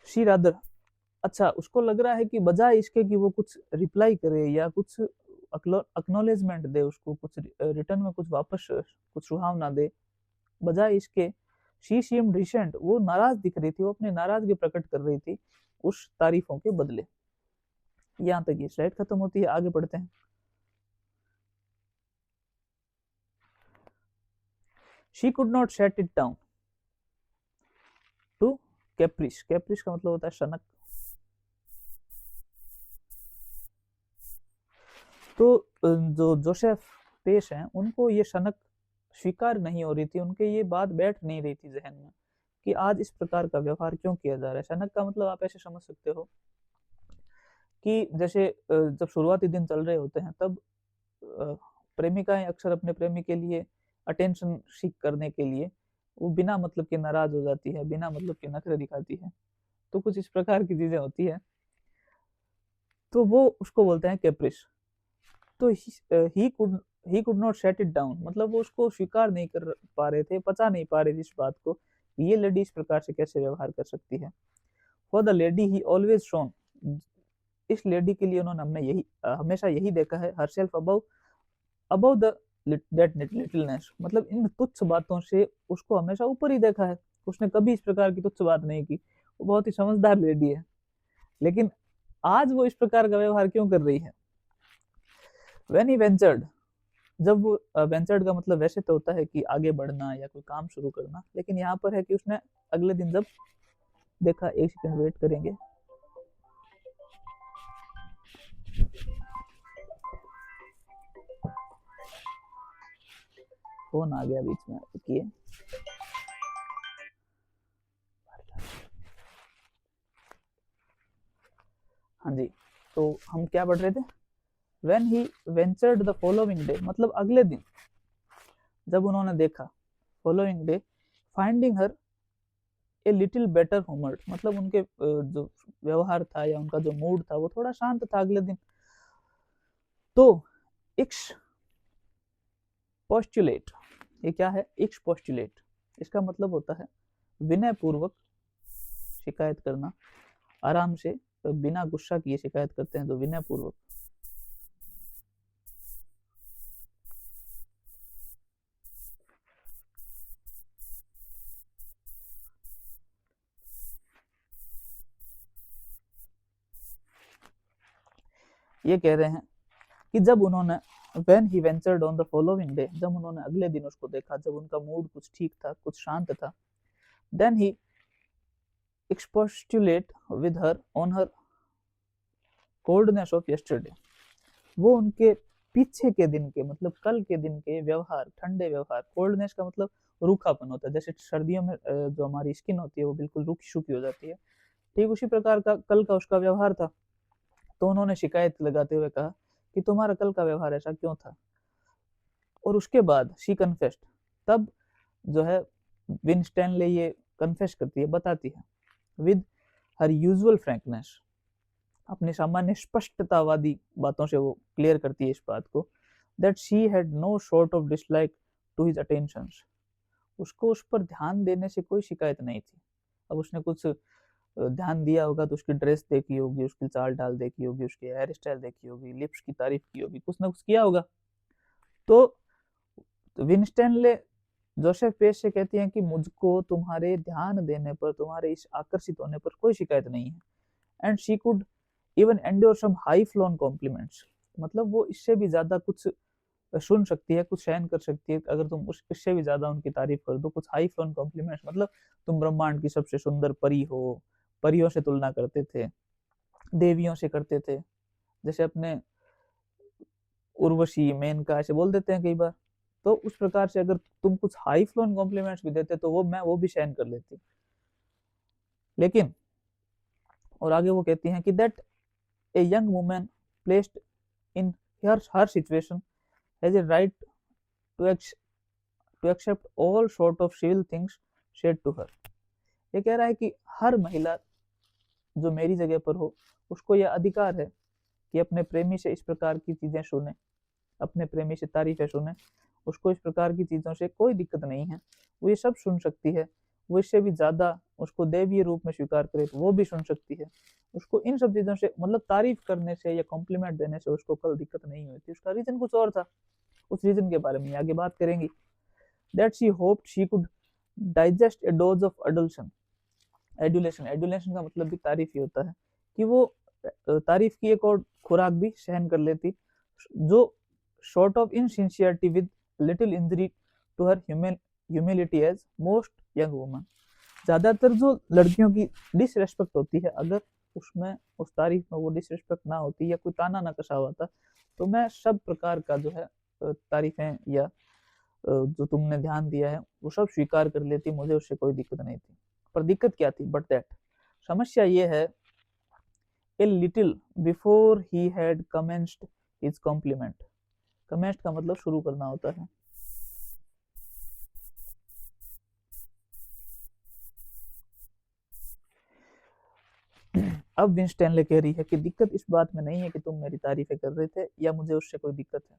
शी रादर, अच्छा उसको लग रहा है कि बजाय इसके कि वो कुछ रिप्लाई करे या कुछ एक्नॉलेजमेंट दे, उसको कुछ रिटर्न में कुछ वापस कुछ सुहावना दे, बजाय इसके शी सीम्ड रिसेंट, वो नाराज दिख रही थी, वो अपनी नाराजगी प्रकट कर रही थी उस तारीफों के बदले। यहाँ तक ये स्लाइड खत्म होती है, आगे बढ़ते हैं। She could not set it down to caprice, caprice का मतलब होता है सनक। तो जो जोसेफ पेश हैं उनको ये सनक स्वीकार नहीं हो रही थी, उनके ये बात बैठ नहीं रही थी जहन में कि आज इस प्रकार का व्यवहार क्यों किया जा रहा है। सनक का मतलब आप ऐसे समझ सकते हो कि जैसे जब शुरुआती दिन चल रहे होते हैं तब प्रेमिकाएं अक्सर अपने प्रेमी के लिए अटेंशन सीख करने के लिए वो बिना मतलब के नाराज हो जाती है, बिना मतलब के नखरे दिखाती है, तो कुछ इस प्रकार की चीजें होती है, तो वो उसको बोलते हैं कैप्रिस। तो he could not set it down, मतलब वो उसको स्वीकार नहीं कर पा रहे थे, पचा नहीं पा रहे थे इस बात को कि ये लेडी इस प्रकार से कैसे व्यवहार कर सकती है। For the lady he always shown, इस लेडी के लिए उन्होंने हमने यही हमेशा यही देखा है, herself above above the that littleness, मतलब इन तुच्छ बातों से उसको हमेशा ऊपर ही देखा है, उसने कभी इस प्रकार की तुच्छ बात नहीं की, वो बहुत ही समझदार लेडी है। लेकिन आज वो इस प्रकार का व्यवहार क्यों कर रही है। व्हेन ही वेंचर्ड, जब वो वेंचर्ड का मतलब वैसे तो होता है कि आगे बढ़ना या कोई काम शुरू करना, लेकिन यहाँ पर है कि उसने अगले दिन जब देखा, एक सेकंड वेट करेंगे, फोन आ गया बीच में, रुकिए। हाँ जी, तो हम क्या पढ़ रहे थे। When he ventured the following day, मतलब अगले दिन जब उन्होंने देखा, following day finding her a little better humoured, मतलब उनके जो व्यवहार था या उनका जो मूड था वो थोड़ा शांत था अगले दिन। तो एक्स पोस्टुलेट, ये क्या है, एक्स पोस्टुलेट, इसका मतलब होता है विनय पूर्वक शिकायत करना, आराम से बिना गुस्सा किए शिकायत करते हैं तो विनय पूर्वक। ये कह रहे हैं कि जब उन्होंने when he ventured on the following day, जब उन्होंने अगले दिन उसको देखा, जब उनका मूड कुछ ठीक था, कुछ शांत था, then he expostulate with her on her coldness of yesterday, वो उनके पीछे के दिन के मतलब कल के दिन के व्यवहार, ठंडे व्यवहार, कोल्डनेस का मतलब रूखापन होता है, जैसे सर्दियों में जो हमारी स्किन होती है वो बिल्कुल रूखी सूखी हो जाती है, ठीक उसी प्रकार का कल का उसका व्यवहार था। तो उन्होंने शिकायत लगाते हुए कहा कि तुम्हारा कल का व्यवहार ऐसा क्यों था। और उसके बाद शी कन्फेस्ड, तब जो है विन स्टैनले ये कन्फेस करती है, बताती है विद हर यूजुअल फ्रैंकनेस, अपनी सामान्य स्पष्टतावादी बातों से वो क्लियर करती है इस बात को, that she had no sort of dislike to his attentions, उसको उस पर ध्यान देने से कोई शिकायत नहीं थी। अब उसने कुछ ध्यान दिया होगा तो उसकी ड्रेस देखी होगी, उसकी चाल ढाल देखी होगी, उसकी हेयर स्टाइल देखी होगी, लिप्स की तारीफ की होगी, कुछ ना कुछ किया होगा। तो तो विंस्टनले जोसेफ पेश से कहती हैं कि मुझको तुम्हारे ध्यान देने पर, तुम्हारे इस आकर्षित होने पर कोई शिकायत नहीं है। And she could even endure some high flown compliments, मतलब वो इससे भी ज्यादा कुछ सुन सकती है, कुछ सहन कर सकती है अगर तुम इससे भी ज्यादा उनकी तारीफ कर दो। कुछ हाई फ्लोन कॉम्प्लीमेंट्स मतलब तुम ब्रह्मांड की सबसे सुंदर परी हो, परियों से तुलना करते थे, देवियों से करते थे, जैसे अपने उर्वशी, मेनका ऐसे बोल देते हैं कई बार। तो उस प्रकार से अगर तुम कुछ हाई फ्लोन कॉम्प्लीमेंट्स भी देते तो वो भी सहन कर लेती। लेकिन और आगे वो कहती हैं कि that a young woman placed in her situation has a right to accept all sort of civil things said to her. ये कह रहा है कि हर महिला जो मेरी जगह पर हो, उसको यह अधिकार है कि अपने प्रेमी से इस प्रकार की चीजें सुने, अपने प्रेमी से तारीफें सुने, उसको इस प्रकार की चीजों से कोई दिक्कत नहीं है, वो ये सब सुन सकती है। वो इससे भी ज्यादा उसको देवीय रूप में स्वीकार करे तो वो भी सुन सकती है। उसको इन सब चीजों से मतलब तारीफ करने से या कॉम्प्लीमेंट देने से उसको कल दिक्कत नहीं हुई थी। उसका रीजन कुछ और था, उस रीजन के बारे में आगे बात करेंगी। That she hoped she could digest A dose of adulation. Adulation का मतलब भी तारीफ ही होता है, कि वो तारीफ की एक और खुराक भी सहन कर लेती, जो sort of insincerity with little injury to her humility as most young woman. ज्यादातर जो लड़कियों की डिसरेस्पेक्ट होती है, अगर उसमें उस तारीफ में वो डिसरेस्पेक्ट ना होती या कोई ताना ना कसा हुआ था, तो मैं सब प्रकार का जो है तारीफें या जो तुमने ध्यान दिया है वो सब स्वीकार कर लेती, मुझे उससे कोई दिक्कत नहीं थी। पर दिक्कत क्या थी? बट दैट, समस्या ये है, a little before he had commenced his compliment. Commenced का मतलब शुरू करना होता है। अब विंस्टनले कह रही है कि दिक्कत इस बात में नहीं है कि तुम मेरी तारीफें कर रहे थे या मुझे उससे कोई दिक्कत है।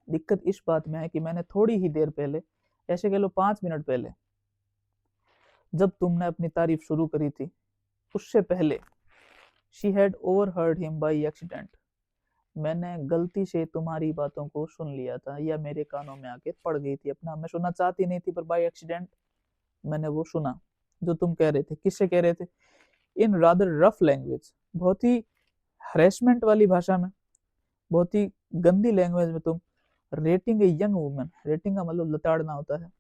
दिक्कत इस बात में है कि मैंने थोड़ी ही देर पहले, ऐसे कह लो 5 मिनट पहले, जब तुमने अपनी तारीफ शुरू करी थी, उससे पहले she had overheard him by accident. मैंने गलती से तुम्हारी बातों को सुन लिया था या मेरे कानों में आके पड़ गई थी। अपना मैं सुनना चाहती नहीं थी, पर बाय एक्सीडेंट मैंने वो सुना जो तुम कह रहे थे। किससे कह रहे थे? इन रादर रफ लैंग्वेज, बहुत ही हरेसमेंट वाली भाषा में, बहुत ही गंदी लैंग्वेज में तुम रेटिंग ए यंग वुमन, रेटिंग का मतलब लताड़ना होता है,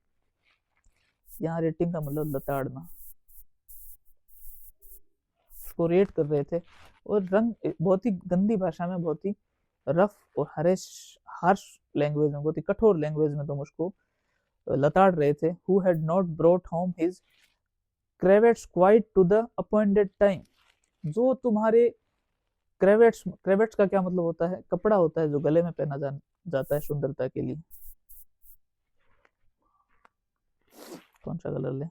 यहाँ रेटिंग का मतलब लताड़ना, उसको रेट कर रहे थे। और रंग बहुत ही गंदी भाषा में, बहुत ही रफ और हार्श लैंग्वेज में, बहुत ही कठोर लैंग्वेज में तुम उसको लताड़ रहे थे। Who had not brought home his cravats quite to the appointed time. जो तुम्हारे क्रेवेट्स का क्या मतलब होता है? कपड़ा होता है जो गले में पहना जाता है सुंदरता के लिए। कौन सा कलर ले?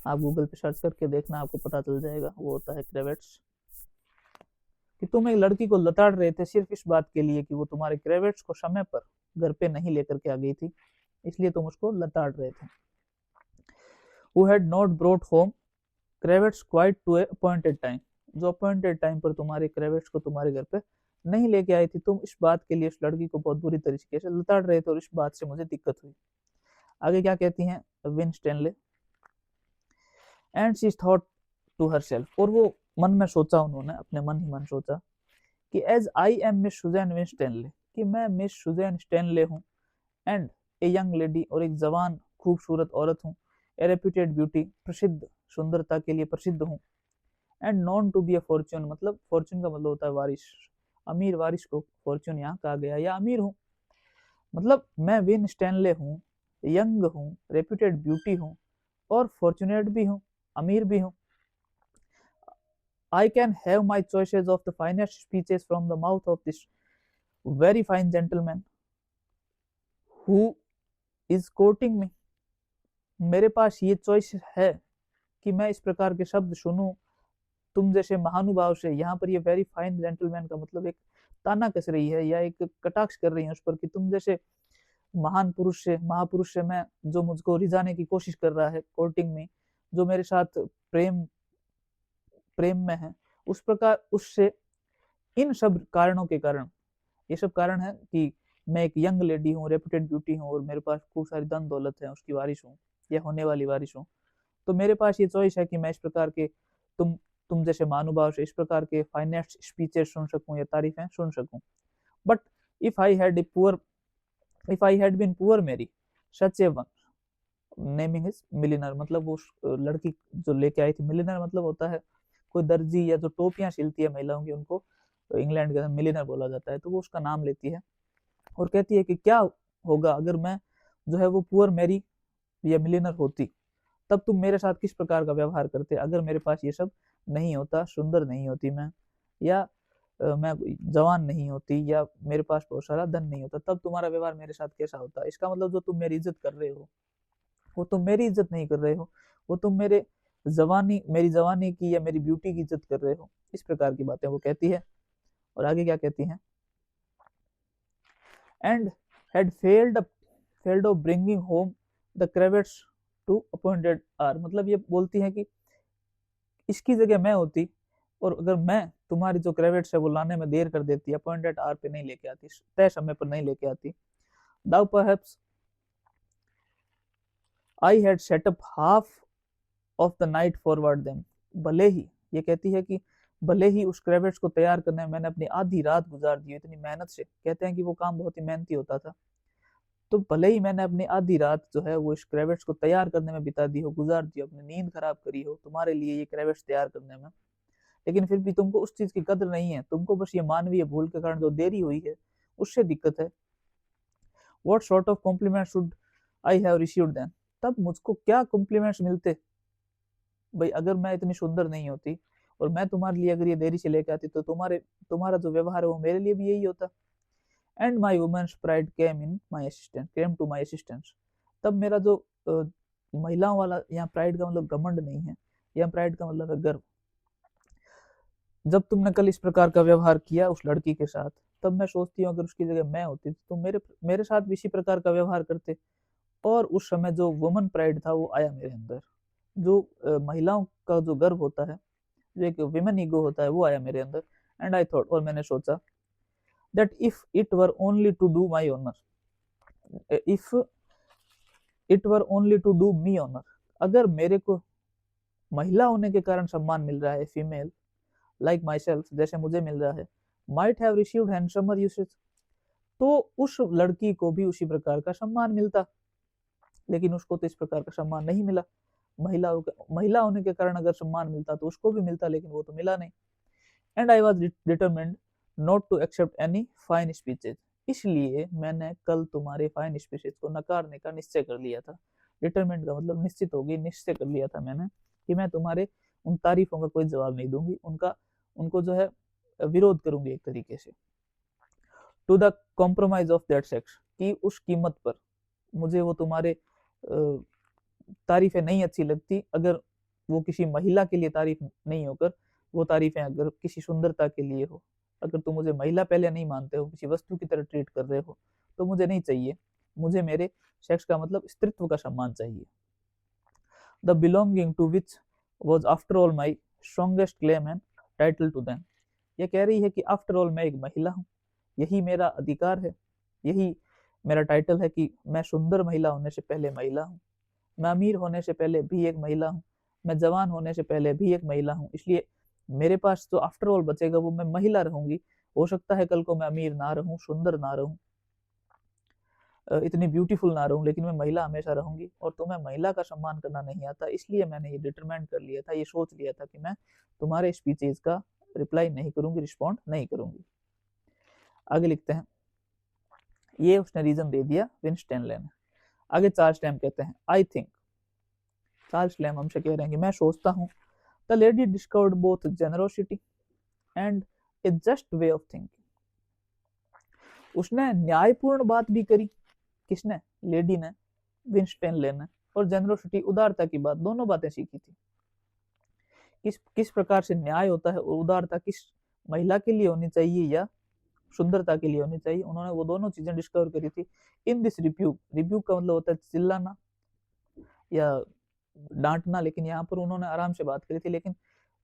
आप गूगल पे सर्च करके देखना, आपको पता चल जाएगा, वो होता है क्रेवेट्स। कि तुम एक लड़की को लताड़ रहे थे सिर्फ इस बात के लिए कि वो तुम्हारे क्रेवेट्स को समय पर घर पे नहीं लेकर के आ गई थी, इसलिए तुम उसको लताड़ रहे थे। Who had not brought home cravats quite to a appointed time, जो अपॉइंटेड टाइम पर तुम्हारे क्रेवेट्स को तुम्हारे घर पे नहीं लेके आई थी। तुम इस बात के लिए उस लड़की को बहुत बुरी तरीके से लताड़ रहे थे और इस बात से मुझे दिक्कत हुई। आगे क्या कहती हैं Winstanley? And she thought to herself, और वो मन में सोचा, उन्होंने अपने मन ही मन सोचा कि as I am Miss Susan Winstanley, कि मैं मिस सुजैन स्टैनले हूँ, एंड ए यंग लेडी, और एक जवान खूबसूरत औरत हूँ, ए रेप्यूटेड ब्यूटी, प्रसिद्ध सुंदरता के लिए प्रसिद्ध हूँ, and known to be a fortune, मतलब फॉर्च्यून का मतलब होता है वारिस, अमीर वारिस को फॉर्च्यून यहाँ कहा गया, या अमीर हूँ। मतलब मैं विन स्टैनले हूँ, यंग हूँ, रेप्यूटेड ब्यूटी हूँ, और फॉर्चुनेट भी हूँ, अमीर भी हूँ। I can have my choices of the finest speeches from the mouth of this very fine gentleman who is courting me. मेरे पास ये चॉइस है कि मैं इस प्रकार के शब्द सुनूं तुम जैसे महानुभाव से। यहाँ पर ये वेरी फाइन जेंटलमैन का मतलब एक ताना कस रही है या एक कटाक्ष कर रही है उस पर कि तुम जैसे महान पुरुष से, महापुरुष से मैं, जो मुझको रिझाने की कोशिश कर रहा है कोर्टिंग में, जो मेरे साथ प्रेम प्रेम में है, उस प्रकार उससे इन सब कारणों के कारण, ये सब कारण है कि मैं एक यंग लेडी हूँ, रेपुटेड ब्यूटी हूँ और मेरे पास खूब सारी धन दौलत है, उसकी वारिस हूँ या होने वाली वारिस हूँ। तो मेरे पास ये चॉइस है कि मैं इस प्रकार के तुम तुम जैसे महानुभाव से इस प्रकार के फाइनेंस स्पीचेस सुन सकूं या तारीफें सुन सकूं। But if I had a poor if I had been poor Mary such a one naming is milliner, मतलब वो लड़की जो लेके आई थी, मिलिनर मतलब होता है कोई दर्जी या जो टोपियां सिलती है महिलाओं की, उनको इंग्लैंड के अंदर मिलिनर बोला जाता है। तो वो उसका नाम लेती है और कहती है कि क्या होगा अगर मैं जो है वो पुअर मैरी या मिलियनर होती, तब तुम मेरे साथ किस प्रकार का व्यवहार करते अगर मेरे पास ये सब नहीं होता, सुंदर नहीं होती मैं, या मैं जवान नहीं होती, या मेरे पास बहुत सारा धन नहीं होता, तब तुम्हारा व्यवहार मेरे साथ कैसा होता। इसका मतलब जो तुम मेरी इज्जत कर रहे हो वो तुम मेरी इज्जत नहीं कर रहे हो, वो तुम मेरी जवानी की या मेरी ब्यूटी की इज्जत कर रहे हो। इस प्रकार की बातें वो कहती है। और आगे क्या कहती है, and had failed of bringing home the cravats to appointed hour, मतलब ये बोलती है कि इसकी जगह मैं होती और अगर मैं तुम्हारी जो क्रेवेट्स है वो लाने में देर कर देती, अपॉइंटेड आर पे नहीं लेके आती, तय समय पर नहीं लेके आती, though perhaps I had set up half of the night forward them, भले ही ये कहती है कि भले ही उस क्रेवेट्स को तैयार करने में मैंने अपनी आधी रात गुजार दी इतनी मेहनत से, कहते हैं कि वो काम बहुत ही मेहनती होता था, तो भले ही मैंने अपनी आधी रात जो है वो इस क्रेवेट्स को तैयार करने में बिता दी हो, गुजार दी हो, अपनी नींद खराब करी हो तुम्हारे लिए ये क्रेवेट्स तैयार करने में, लेकिन फिर भी तुमको उस चीज की कदर नहीं है, तुमको बस ये मानवीय भूल के कारण जो देरी हुई है उससे दिक्कत है। What sort of compliment should I have received then, तब मुझको क्या कॉम्प्लीमेंट्स मिलते भाई अगर मैं इतनी सुंदर नहीं होती और मैं तुम्हारे लिए अगर ये देरी से लेके आती, तो तुम्हारा जो व्यवहार है वो मेरे लिए भी यही होता। And my women's pride came to my assistance, तब मेरा जो महिलाओं वाला, यहाँ प्राइड का मतलब घमंड नहीं है, यहाँ प्राइड का मतलब है गर्व। जब तुमने कल इस प्रकार का व्यवहार किया उस लड़की के साथ, तब मैं सोचती हूँ अगर उसकी जगह मैं होती तो तुम मेरे साथ भी इसी प्रकार का व्यवहार करते। और उस समय जो वुमन प्राइड था वो आया मेरे अंदर, जो महिलाओं का जो गर्व होता है, जो एक विमेन ईगो होता है, वो आया मेरे अंदर। एंड आई थॉट, और मैंने सोचा, that if it were only to do my honour, if it were only to do me honour, अगर मेरे को महिला होने के कारण सम्मान मिल रहा है, फीमेल लाइक माई सेल्फ जैसे मुझे मिल रहा है, माइट हैव रिसीव्ड हैंडसमर यूसेज, तो उस लड़की को भी उसी प्रकार का सम्मान मिलता, लेकिन उसको तो इस प्रकार का सम्मान नहीं मिला। महिला होने के कारण अगर सम्मान मिलता तो उसको भी मिलता, लेकिन वो तो मिला नहीं। And I was determined not to accept any fine speeches, इसलिए मैंने कल तुम्हारे फाइन स्पीचेज को नकारने का निश्चय कर लिया था। डिटरमिन्ड का मतलब निश्चित होगी, निश्चय कर लिया था मैंने कि मैं तुम्हारे उन तारीफों का कोई जवाब नहीं दूंगी, उनको जो है विरोध करूंगी एक तरीके से। To the compromise of that sex, कि उस कीमत पर मुझे वो तुम्हारे तारीफें नहीं अच्छी लगती अगर वो किसी महिला के लिए तारीफ नहीं होकर वो तारीफें अगर किसी सुंदरता के लिए हो। अगर तुम मुझे महिला पहले नहीं मानते हो, किसी वस्तु की तरह ट्रीट कर रहे हो, तो मुझे नहीं चाहिए, मुझे मेरे सेक्स का मतलब स्त्रीत्व का सम्मान चाहिए। The belonging to which was after all my strongest claim and title to them, ये कह रही है कि आफ्टर ऑल मैं एक महिला हूँ, यही मेरा अधिकार है, यही मेरा टाइटल है कि मैं सुंदर महिला होने से पहले महिला हूँ, मैं अमीर होने से पहले भी एक महिला हूँ, मैं जवान होने से पहले भी एक महिला हूँ, इसलिए मेरे पास जो आफ्टर ऑल बचेगा वो मैं महिला रहूंगी। हो सकता है कल को मैं अमीर ना रहूं, सुंदर ना रहूं, इतनी ब्यूटीफुल ना रहूं, लेकिन मैं महिला हमेशा रहूंगी। और तुम्हें महिला का सम्मान करना नहीं आता, इसलिए मैंने ये डिटरमाइन कर लिया था, ये सोच लिया था कि मैं तुम्हारे स्पीचेज का रिप्लाई नहीं करूंगी, रिस्पॉन्ड नहीं करूंगी। आगे लिखते हैं, ये उसने रीजन दे दिया विंस्टनले ने। आगे चार्ल्स लैम्ब कहते हैं, आई थिंक, चार्ल्स लैम्ब हमसे कह रहे हैं कि मैं सोचता हूँ, the lady discovered both generosity and A just way of thinking, उसने न्यायपूर्ण बात भी करी, किसने, लेडी ने, विंस्टनले ने, और जेनरोसिटी उदारता की बात, दोनों बातें सीखी थी। किस प्रकार से न्याय होता है और उदारता किस महिला के लिए होनी चाहिए या सुंदरता के लिए होनी चाहिए, उन्होंने वो दोनों चीजें डिस्कवर करी थी। इन दिस रिब्यूक, रिब्यूक का मतलब होता है चिल्लाना या डांटना, लेकिन यहाँ पर उन्होंने आराम से बात करी थी, लेकिन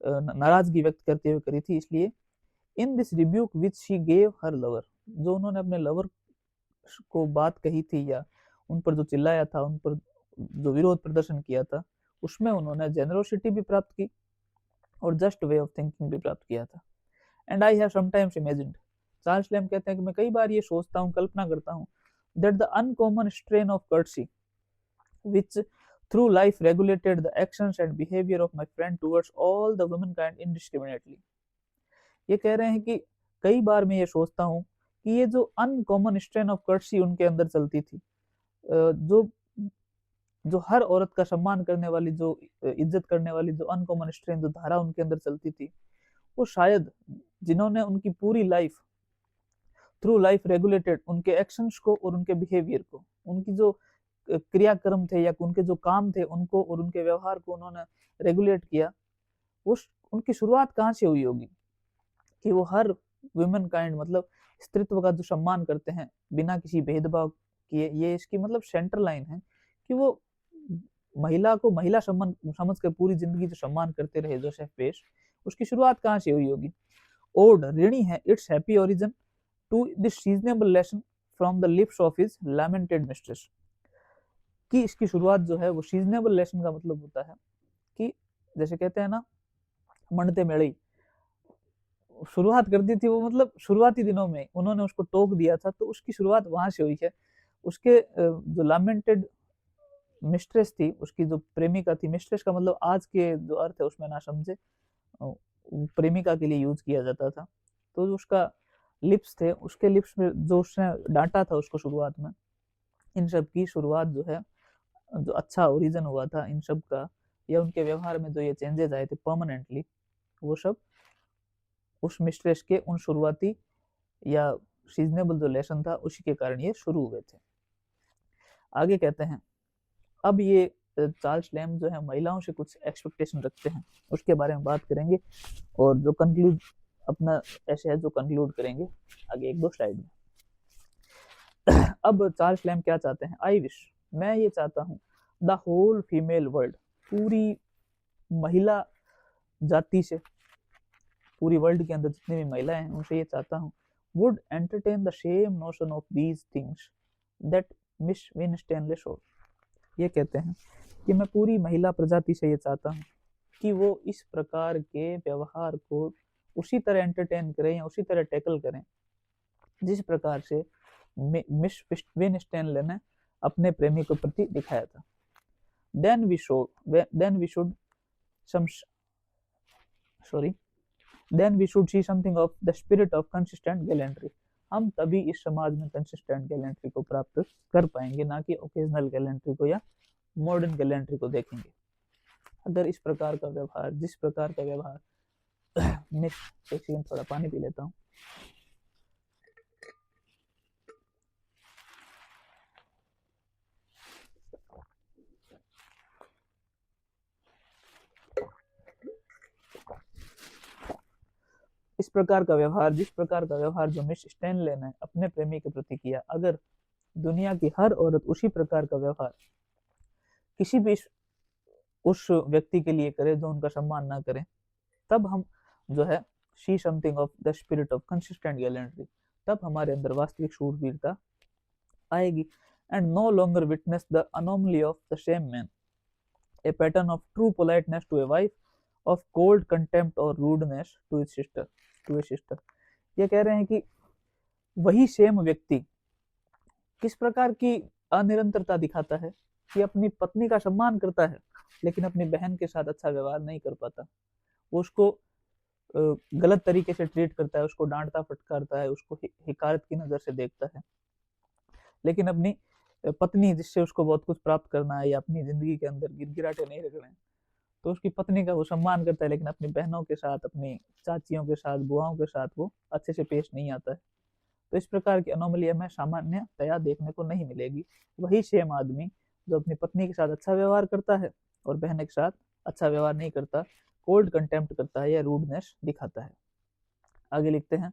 नाराजगी व्यक्त करते हुए करी थी। इसलिए in this rebuke which she gave her lover, जो उन्होंने अपने लवर को बात कही थी या उन पर जो चिल्लाया था, उन पर जो विरोध प्रदर्शन किया था, उसमें उन्होंने जेनरोसिटी भी प्राप्त की और जस्ट वे ऑफ थिंकिंग भी प्राप्त किया था। And I have sometimes imagined, Charles lamb कहते हैं कि मैं कई बार ये सोचता हूँ, कल्पना करता हूँ, that the uncommon strain of courtesy which through life regulated the actions and behavior of my friend towards all the womankind indiscriminately। ये कह रहे हैं कि कई बार मैं ये सोचता हूँ कि ये जो अनकॉमन स्ट्रेन ऑफ कर्सी उनके अंदर चलती थी, जो जो हर औरत का सम्मान करने वाली, जो इज्जत करने वाली, जो अनकॉमन स्ट्रेन, जो धारा उनके अंदर चलती थी, वो शायद जिन्होंने उनकी पूरी लाइफ थ्रू लाइफ रेगुलेटेड उनके एक्शंस को और उनके बिहेवियर को, उनकी जो क्रियाक्रम थे या उनके जो काम थे उनको और उनके व्यवहार को उन्होंने रेगुलेट किया, उस उनकी शुरुआत कहाँ से हुई होगी कि वो हर वुमेन काइंड, मतलब स्त्रीत्व का जो सम्मान करते हैं बिना किसी भेदभाव किए। ये इसकी मतलब सेंटर लाइन है कि वो महिला को महिला समझ कर पूरी जिंदगी जो सम्मान करते रहे जोसेफ पेश, उसकी शुरुआत कहाँ से हुई होगी। ओड ऋणी है its happy origin to this seasonable lesson from the lips of his lamented mistress, कि इसकी शुरुआत जो है वो सीजनेबल लेसन का मतलब होता है कि जैसे कहते हैं ना, मंडते मेड़ई, शुरुआत कर दी थी वो, मतलब शुरुआती दिनों में उन्होंने उसको टोक दिया था, तो उसकी शुरुआत वहां से हुई है। उसके जो लैमेंटेड मिस्ट्रेस थी, उसकी जो प्रेमिका थी, मिस्ट्रेस का मतलब आज के जो अर्थ है उसमें ना समझे, प्रेमिका के लिए यूज किया जाता था। तो जो उसका लिप्स थे, उसके लिप्स में जो उसने डांटा था उसको शुरुआत में, इन सब की शुरुआत जो है, जो अच्छा ओरिजिन हुआ था इन सब का, या उनके व्यवहार में जो ये चेंजेस आए थे परमानेंटली, वो सब उस मिस्ट्रेस के उन शुरुआती या सीजनेबल जो लेसन था उसी के कारण ये शुरू हुए थे। आगे कहते हैं, अब ये चार्ल्स लैम्ब जो है महिलाओं से कुछ एक्सपेक्टेशन रखते हैं, उसके बारे में बात करेंगे, और जो कंक्लूड अपना ऐसे है जो कंक्लूड करेंगे आगे एक दो स्लाइड में। अब चार्ल्स लैम्ब क्या चाहते हैं, आई विश, मैं ये चाहता हूँ, द होल फीमेल वर्ल्ड, पूरी महिला जाति से, पूरी वर्ल्ड के अंदर जितनी भी महिलाएं हैं उनसे ये चाहता हूँ, would entertain the same notion of these things that Miss Winstanley showed. ये कहते हैं कि मैं पूरी महिला प्रजाति से ये चाहता हूँ कि वो इस प्रकार के व्यवहार को उसी तरह एंटरटेन करें या उसी तरह टैकल करें जिस प्रकार से मिस विनस्टेनले ने अपने प्रेमी के प्रति दिखाया था। then we should see something of the spirit of consistent gallantry। हम तभी इस समाज में कंसिस्टेंट गैलेंट्री को प्राप्त कर पाएंगे, ना कि ओकेजनल गैलेंट्री को या मॉडर्न गैलेंट्री को देखेंगे। अगर इस प्रकार का व्यवहार, जिस प्रकार का व्यवहार मिस, एक सेकंड थोड़ा पानी पी लेता हूँ। इस प्रकार का व्यवहार, जिस प्रकार का व्यवहार जो मिस स्टैनले ने अपने प्रेमी के प्रति किया, अगर दुनिया की हर औरत उसी प्रकार का व्यवहार किसी भी उस व्यक्ति के लिए करे जो उनका सम्मान ना करे, तब हम जो है see something of the spirit of consistent gallantry, तब हमारे अंदर वास्तविक शूरवीरता आएगी। And no longer witness the anomaly of the same man, a pattern of true politeness to a wife, of cold contempt और rudeness to his sister, to a sister. ये कह रहे हैं कि वही सेम व्यक्ति किस प्रकार की अनिरंतरता दिखाता है कि अपनी पत्नी का सम्मान करता है लेकिन अपनी बहन के साथ अच्छा व्यवहार नहीं कर पाता, वो उसको गलत तरीके से ट्रीट करता है, उसको डांटता फटकारता है, उसको हिकारत की नजर से देखता है, लेकिन अपनी पत्नी जिससे उसको बहुत कुछ प्राप्त करना है या अपनी जिंदगी के अंदर गिरगिराटे नहीं रखने, तो उसकी पत्नी का वो सम्मान करता है, लेकिन अपनी बहनों के साथ, अपनी चाचियों के साथ, बुआओं के साथ वो अच्छे से पेश नहीं आता है। तो इस प्रकार की अनोमली हमें सामान्यतया देखने को नहीं मिलेगी। वही सेम आदमी जो अपनी पत्नी के साथ अच्छा व्यवहार करता है और बहन के साथ अच्छा व्यवहार नहीं करता, कोल्ड कंटेम्प्ट करता है या रूडनेस दिखाता है। आगे लिखते हैं,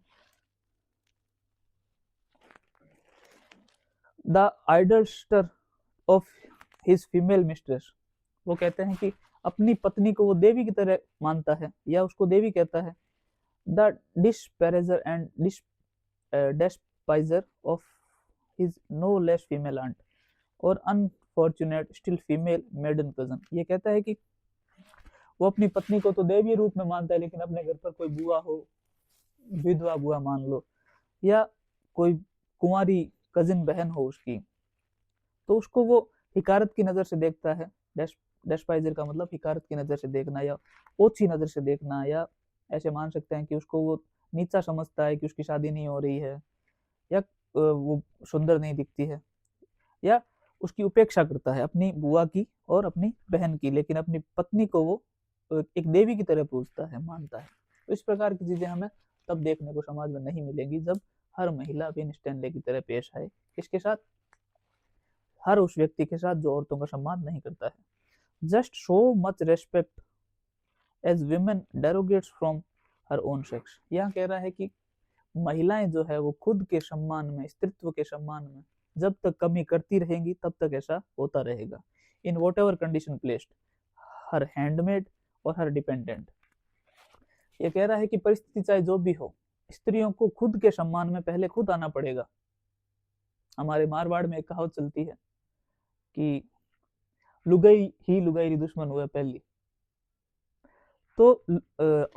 the idolater of his female mistress, वो कहते हैं कि अपनी पत्नी को वो देवी की तरह मानता है या उसको देवी कहता है। The disparager and despiser of his no less female aunt और unfortunate still female maiden cousin. ये कहता है कि वो अपनी पत्नी को तो देवी रूप में मानता है, लेकिन अपने घर पर कोई बुआ हो, विधवा बुआ मान लो, या कोई कुंवारी कजिन बहन हो उसकी, तो उसको वो हिकारत की नजर से देखता है। डेस्पाइजर का मतलब हिकारत की नजर से देखना या ओछी नजर से देखना, या ऐसे मान सकते हैं कि उसको वो नीचा समझता है कि उसकी शादी नहीं हो रही है, या वो सुंदर नहीं दिखती है, या उसकी उपेक्षा करता है अपनी बुआ की और अपनी बहन की, लेकिन अपनी पत्नी को वो एक देवी की तरह पूजता है, मानता है। तो इस प्रकार की चीजें हमें तब देखने को समाज में नहीं मिलेंगी जब हर महिला विन स्टैनले की तरह पेश आए। इसके साथ हर उस व्यक्ति के साथ जो औरतों का सम्मान नहीं करता है। Just so much respect as women derogates from her own sex. यहाँ कह रहा है कि महिलाएं जो है वो खुद के सम्मान में, स्त्रीत्व के सम्मान में जब तक कमी करती रहेंगी तब तक ऐसा होता रहेगा। In what ever condition placed, her handmade और हर डिपेंडेंट। ये कह रहा है कि परिस्थिति चाहे जो भी हो, स्त्रियों को खुद के सम्मान में पहले खुद आना पड़ेगा। हमारे मारवाड़ में एक कहावत चलती है कि लुगाई ही लुगाई री दुश्मन हुआ पहली। तो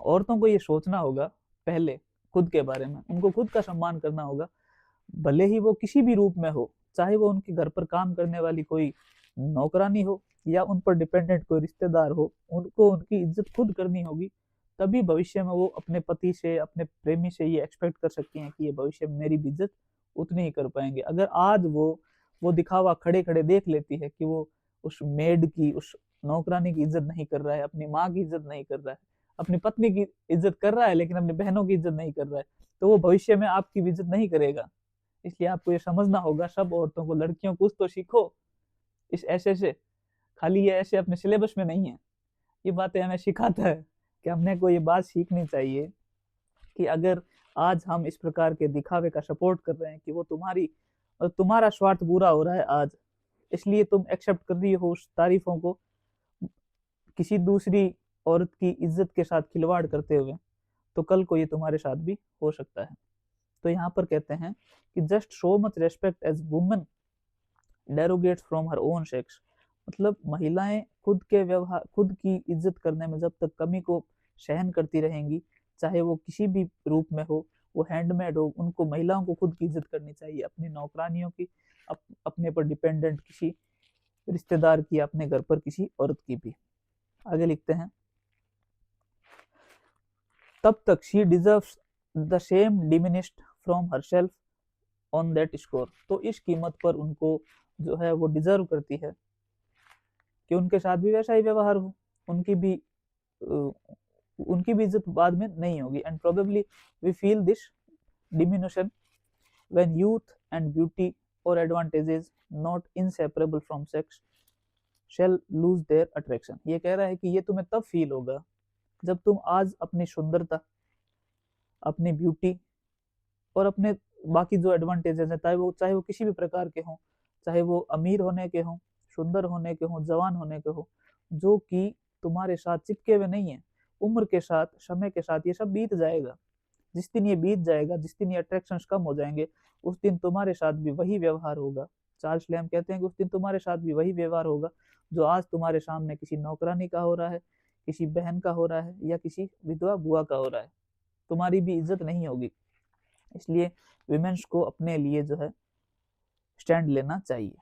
औरतों को ये सोचना होगा पहले खुद के बारे में, उनको खुद का सम्मान करना होगा, भले ही वो किसी भी रूप में हो, चाहे वो उनके घर पर काम करने वाली कोई नौकरानी हो या उन पर डिपेंडेंट कोई रिश्तेदार हो, उनको उनकी इज्जत खुद करनी होगी। तभी भविष्य में वो अपने पति से, अपने प्रेमी से ये एक्सपेक्ट कर सकती हैं कि ये भविष्य में मेरी भी इज्जत उतनी ही कर पाएंगे। अगर आज वो दिखावा खड़े खड़े देख लेती है कि वो उस मेड की, उस नौकरानी की इज्जत नहीं कर रहा है, अपनी माँ की इज्जत नहीं कर रहा है, अपनी पत्नी की इज्जत कर रहा है लेकिन अपनी बहनों की इज्जत नहीं कर रहा है, तो वो भविष्य में आपकी भी इज्जत नहीं करेगा। इसलिए आपको ये समझना होगा, सब औरतों को, लड़कियों को, कुछ तो सीखो इस ऐसे से। खाली ये ऐसे अपने सिलेबस में नहीं है, ये बातें हमें सिखाता है कि हमने को ये बात सीखनी चाहिए कि अगर आज हम इस प्रकार के दिखावे का सपोर्ट कर रहे हैं कि वो तुम्हारी और तुम्हारा स्वार्थ पूरा हो रहा है आज, इसलिए तुम एक्सेप्ट कर रही हो उस तारीफों को किसी दूसरी औरत की इज्जत के साथ खिलवाड़ करते हुए, तो कल को ये तुम्हारे साथ भी हो सकता है। तो यहाँ पर कहते हैं कि just so much respect as women derogates from her own sex, मतलब महिलाएं खुद के व्यवहार, खुद की इज्जत करने में जब तक कमी को सहन करती रहेंगी, चाहे वो किसी भी रूप में हो, वो हैंडमेड हो, उनको, महिलाओं को खुद की इज्जत करनी चाहिए, अपनी नौकरानियों की, अपने पर डिपेंडेंट किसी रिश्तेदार की, अपने घर पर किसी औरत की भी। आगे लिखते हैं, तब तक she deserves the same diminished from herself on that score. तो इस कीमत पर उनको जो है वो डिजर्व करती है कि उनके साथ भी वैसा ही व्यवहार हो, उनकी भी इज्जत बाद में नहीं होगी। And probably we feel this diminution when youth and beauty और advantages not inseparable from sex shall lose their attraction. ये कह रहा है कि ये तुम्हें तब फील होगा जब तुम आज अपनी सुंदरता, अपनी ब्यूटी और अपने बाकी जो एडवांटेजेस हैं, चाहे वो किसी भी प्रकार के हों, चाहे वो अमीर होने के हों, सुंदर होने के हों, जवान होने के हों, जो कि तुम्हारे साथ चिपके हुए नहीं है, उम्र के साथ, समय के साथ ये सब बीत जाएगा। जिस दिन ये बीत जाएगा, जिस दिन ये अट्रैक्शंस कम हो जाएंगे, उस दिन तुम्हारे साथ भी वही व्यवहार होगा। चार्ल्स लैम कहते हैं कि उस दिन तुम्हारे साथ भी वही व्यवहार होगा जो आज तुम्हारे सामने किसी नौकरानी का हो रहा है, किसी बहन का हो रहा है, या किसी विधवा बुआ का हो रहा है। तुम्हारी भी इज्जत नहीं होगी। इसलिए विमेन्स को अपने लिए जो है स्टैंड लेना चाहिए।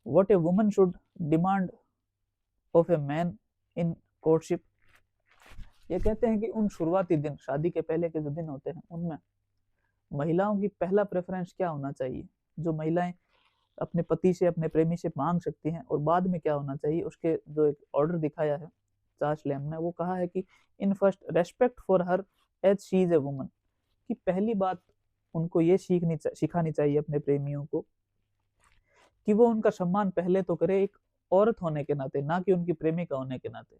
What a woman should demand of a man in courtship. ये कहते हैं कि उन शुरुआती दिन, शादी के पहले के जो दिन होते हैं, उनमें महिलाओं की पहला प्रेफरेंस क्या होना चाहिए, जो महिलाएं अपने पति से, अपने प्रेमी से मांग सकती हैं, और बाद में क्या होना चाहिए, उसके जो एक ऑर्डर दिखाया है चार्ल्स लैम ने, वो कहा है कि in first respect for her as she is a woman, कि पहली बात उनको ये सिखानी चाहिए अपने प्रेमियों को कि वो उनका सम्मान पहले तो करे एक औरत होने के नाते, ना कि उनकी प्रेमिका होने के नाते।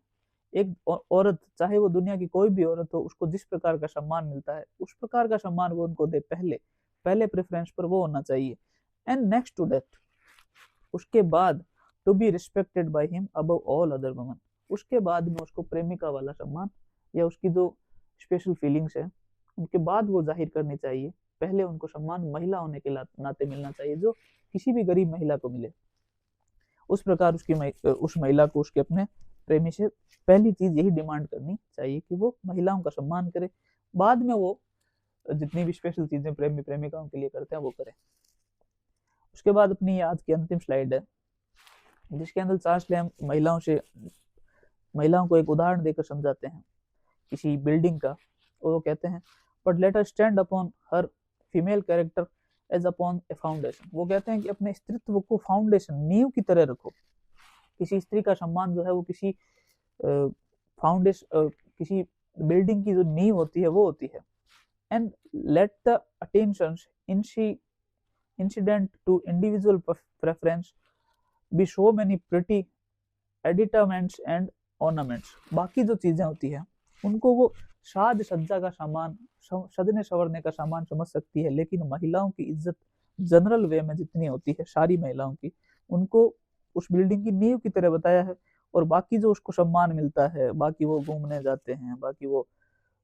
एक औरत, चाहे वो दुनिया की कोई भी औरत हो, उसको जिस प्रकार का सम्मान मिलता है उस प्रकार का सम्मान वो उनको दे, पहले प्रेफरेंस पर वो होना चाहिए। एंड नेक्स्ट टू दैट, उसके बाद to be respected by him above all other women. उसके बाद में उसको प्रेमिका वाला सम्मान या उसकी जो स्पेशल फीलिंग्स है उनके बाद वो जाहिर करनी चाहिए। पहले उनको सम्मान महिला होने के नाते मिलना चाहिए, जो किसी भी गरीब महिला को मिले। उस प्रकार उस महिला को उसके अपने प्रेमी से पहली चीज यही डिमांड करनी चाहिए कि वो महिलाओं का सम्मान करे, बाद में वो जितनी भी स्पेशल चीजें प्रेमी प्रेमिकाओं के लिए करते हैं वो करें। उसके बाद अपनी आज की अंतिम स्लाइड है, जिसके अंदर चार्ल्स लैम्ब महिलाओं को एक उदाहरण देकर समझाते हैं किसी बिल्डिंग का। और वो कहते हैं, but let us stand upon her female character as upon A foundation. वो कहते हैं कि अपने स्त्रीत्व को फाउंडेशन, नींव की तरह रखो। किसी स्त्री का सम्मान जो है वो किसी फाउंडेशन, किसी बिल्डिंग की जो नींव होती है वो होती है। And let the attention incident to individual preference be so many pretty additaments and ornaments. बाकी जो चीजें होती है उनको वो साज सज्जा का सामान, सजने संवरने का सामान समझ सकती है, लेकिन महिलाओं की इज्जत जनरल वे में जितनी होती है, सारी महिलाओं की, उनको उस बिल्डिंग की नींव की तरह बताया है। और बाकी जो उसको सम्मान मिलता है, बाकी वो घूमने जाते हैं, बाकी वो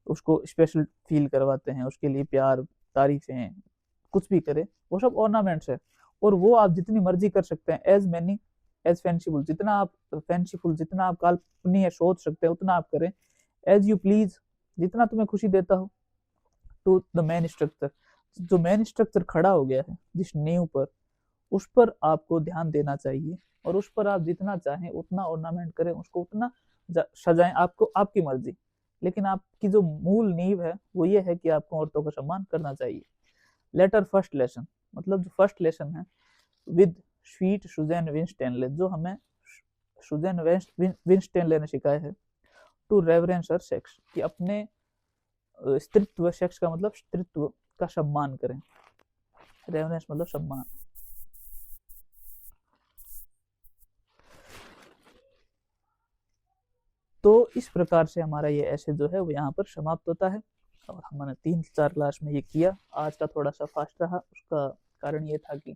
उसको स्पेशल फील करवाते हैं, उसके लिए प्यार, तारीफें, कुछ भी करे, वो सब ऑर्नामेंट्स है। और वो आप जितनी मर्जी कर सकते हैं, एज मैनी एज फैंसीफुल, जितना आप काल्पनिक सोच सकते हैं उतना आप करें। एज यू प्लीज, जितना तुम्हें खुशी देता हो। टू द मेन स्ट्रक्चर, जो मेन स्ट्रक्चर खड़ा हो गया है जिस नींव पर, उस पर आपको ध्यान देना चाहिए। और उस पर आप जितना चाहें उतना ऑर्नामेंट करें, उसको उतना सजाएं, आपको आपकी मर्जी। लेकिन आपकी जो मूल नींव है वो ये है कि आपको औरतों का सम्मान करना चाहिए। लेटर फर्स्ट लेसन, मतलब जो फर्स्ट लेसन है विद स्वीट सुजैन विंस्टेनले, जो हमें सुजैन विंस्टेनले ने सिखाया है। टू रेवरेंस हर सेक्स, कि अपने स्त्रीत्व, सेक्स का मतलब स्त्रीत्व का सम्मान करें। रेवरेंस मतलब सम्मान। तो इस प्रकार से हमारा ये ऐसे जो है वो यहाँ पर समाप्त होता है। और हमने 3-4 क्लास में ये किया। आज का थोड़ा सा फास्ट रहा, उसका कारण ये था कि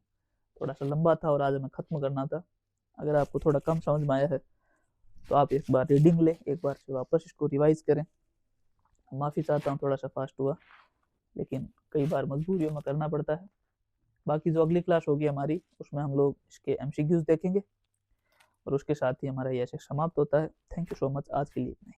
थोड़ा सा लंबा था और आज हमें खत्म करना था। अगर आपको थोड़ा कम समझ में आया है तो आप एक बार रीडिंग ले, एक बार से वापस इसको रिवाइज करें। माफ़ी चाहता हूँ थोड़ा सा फास्ट हुआ, लेकिन कई बार मजबूरियों में करना पड़ता है। बाकी जो अगली क्लास होगी हमारी, उसमें हम लोग इसके MCQs देखेंगे और उसके साथ ही हमारा ये ऐसे समाप्त होता है। थैंक यू सो मच, आज के लिए इतना ही।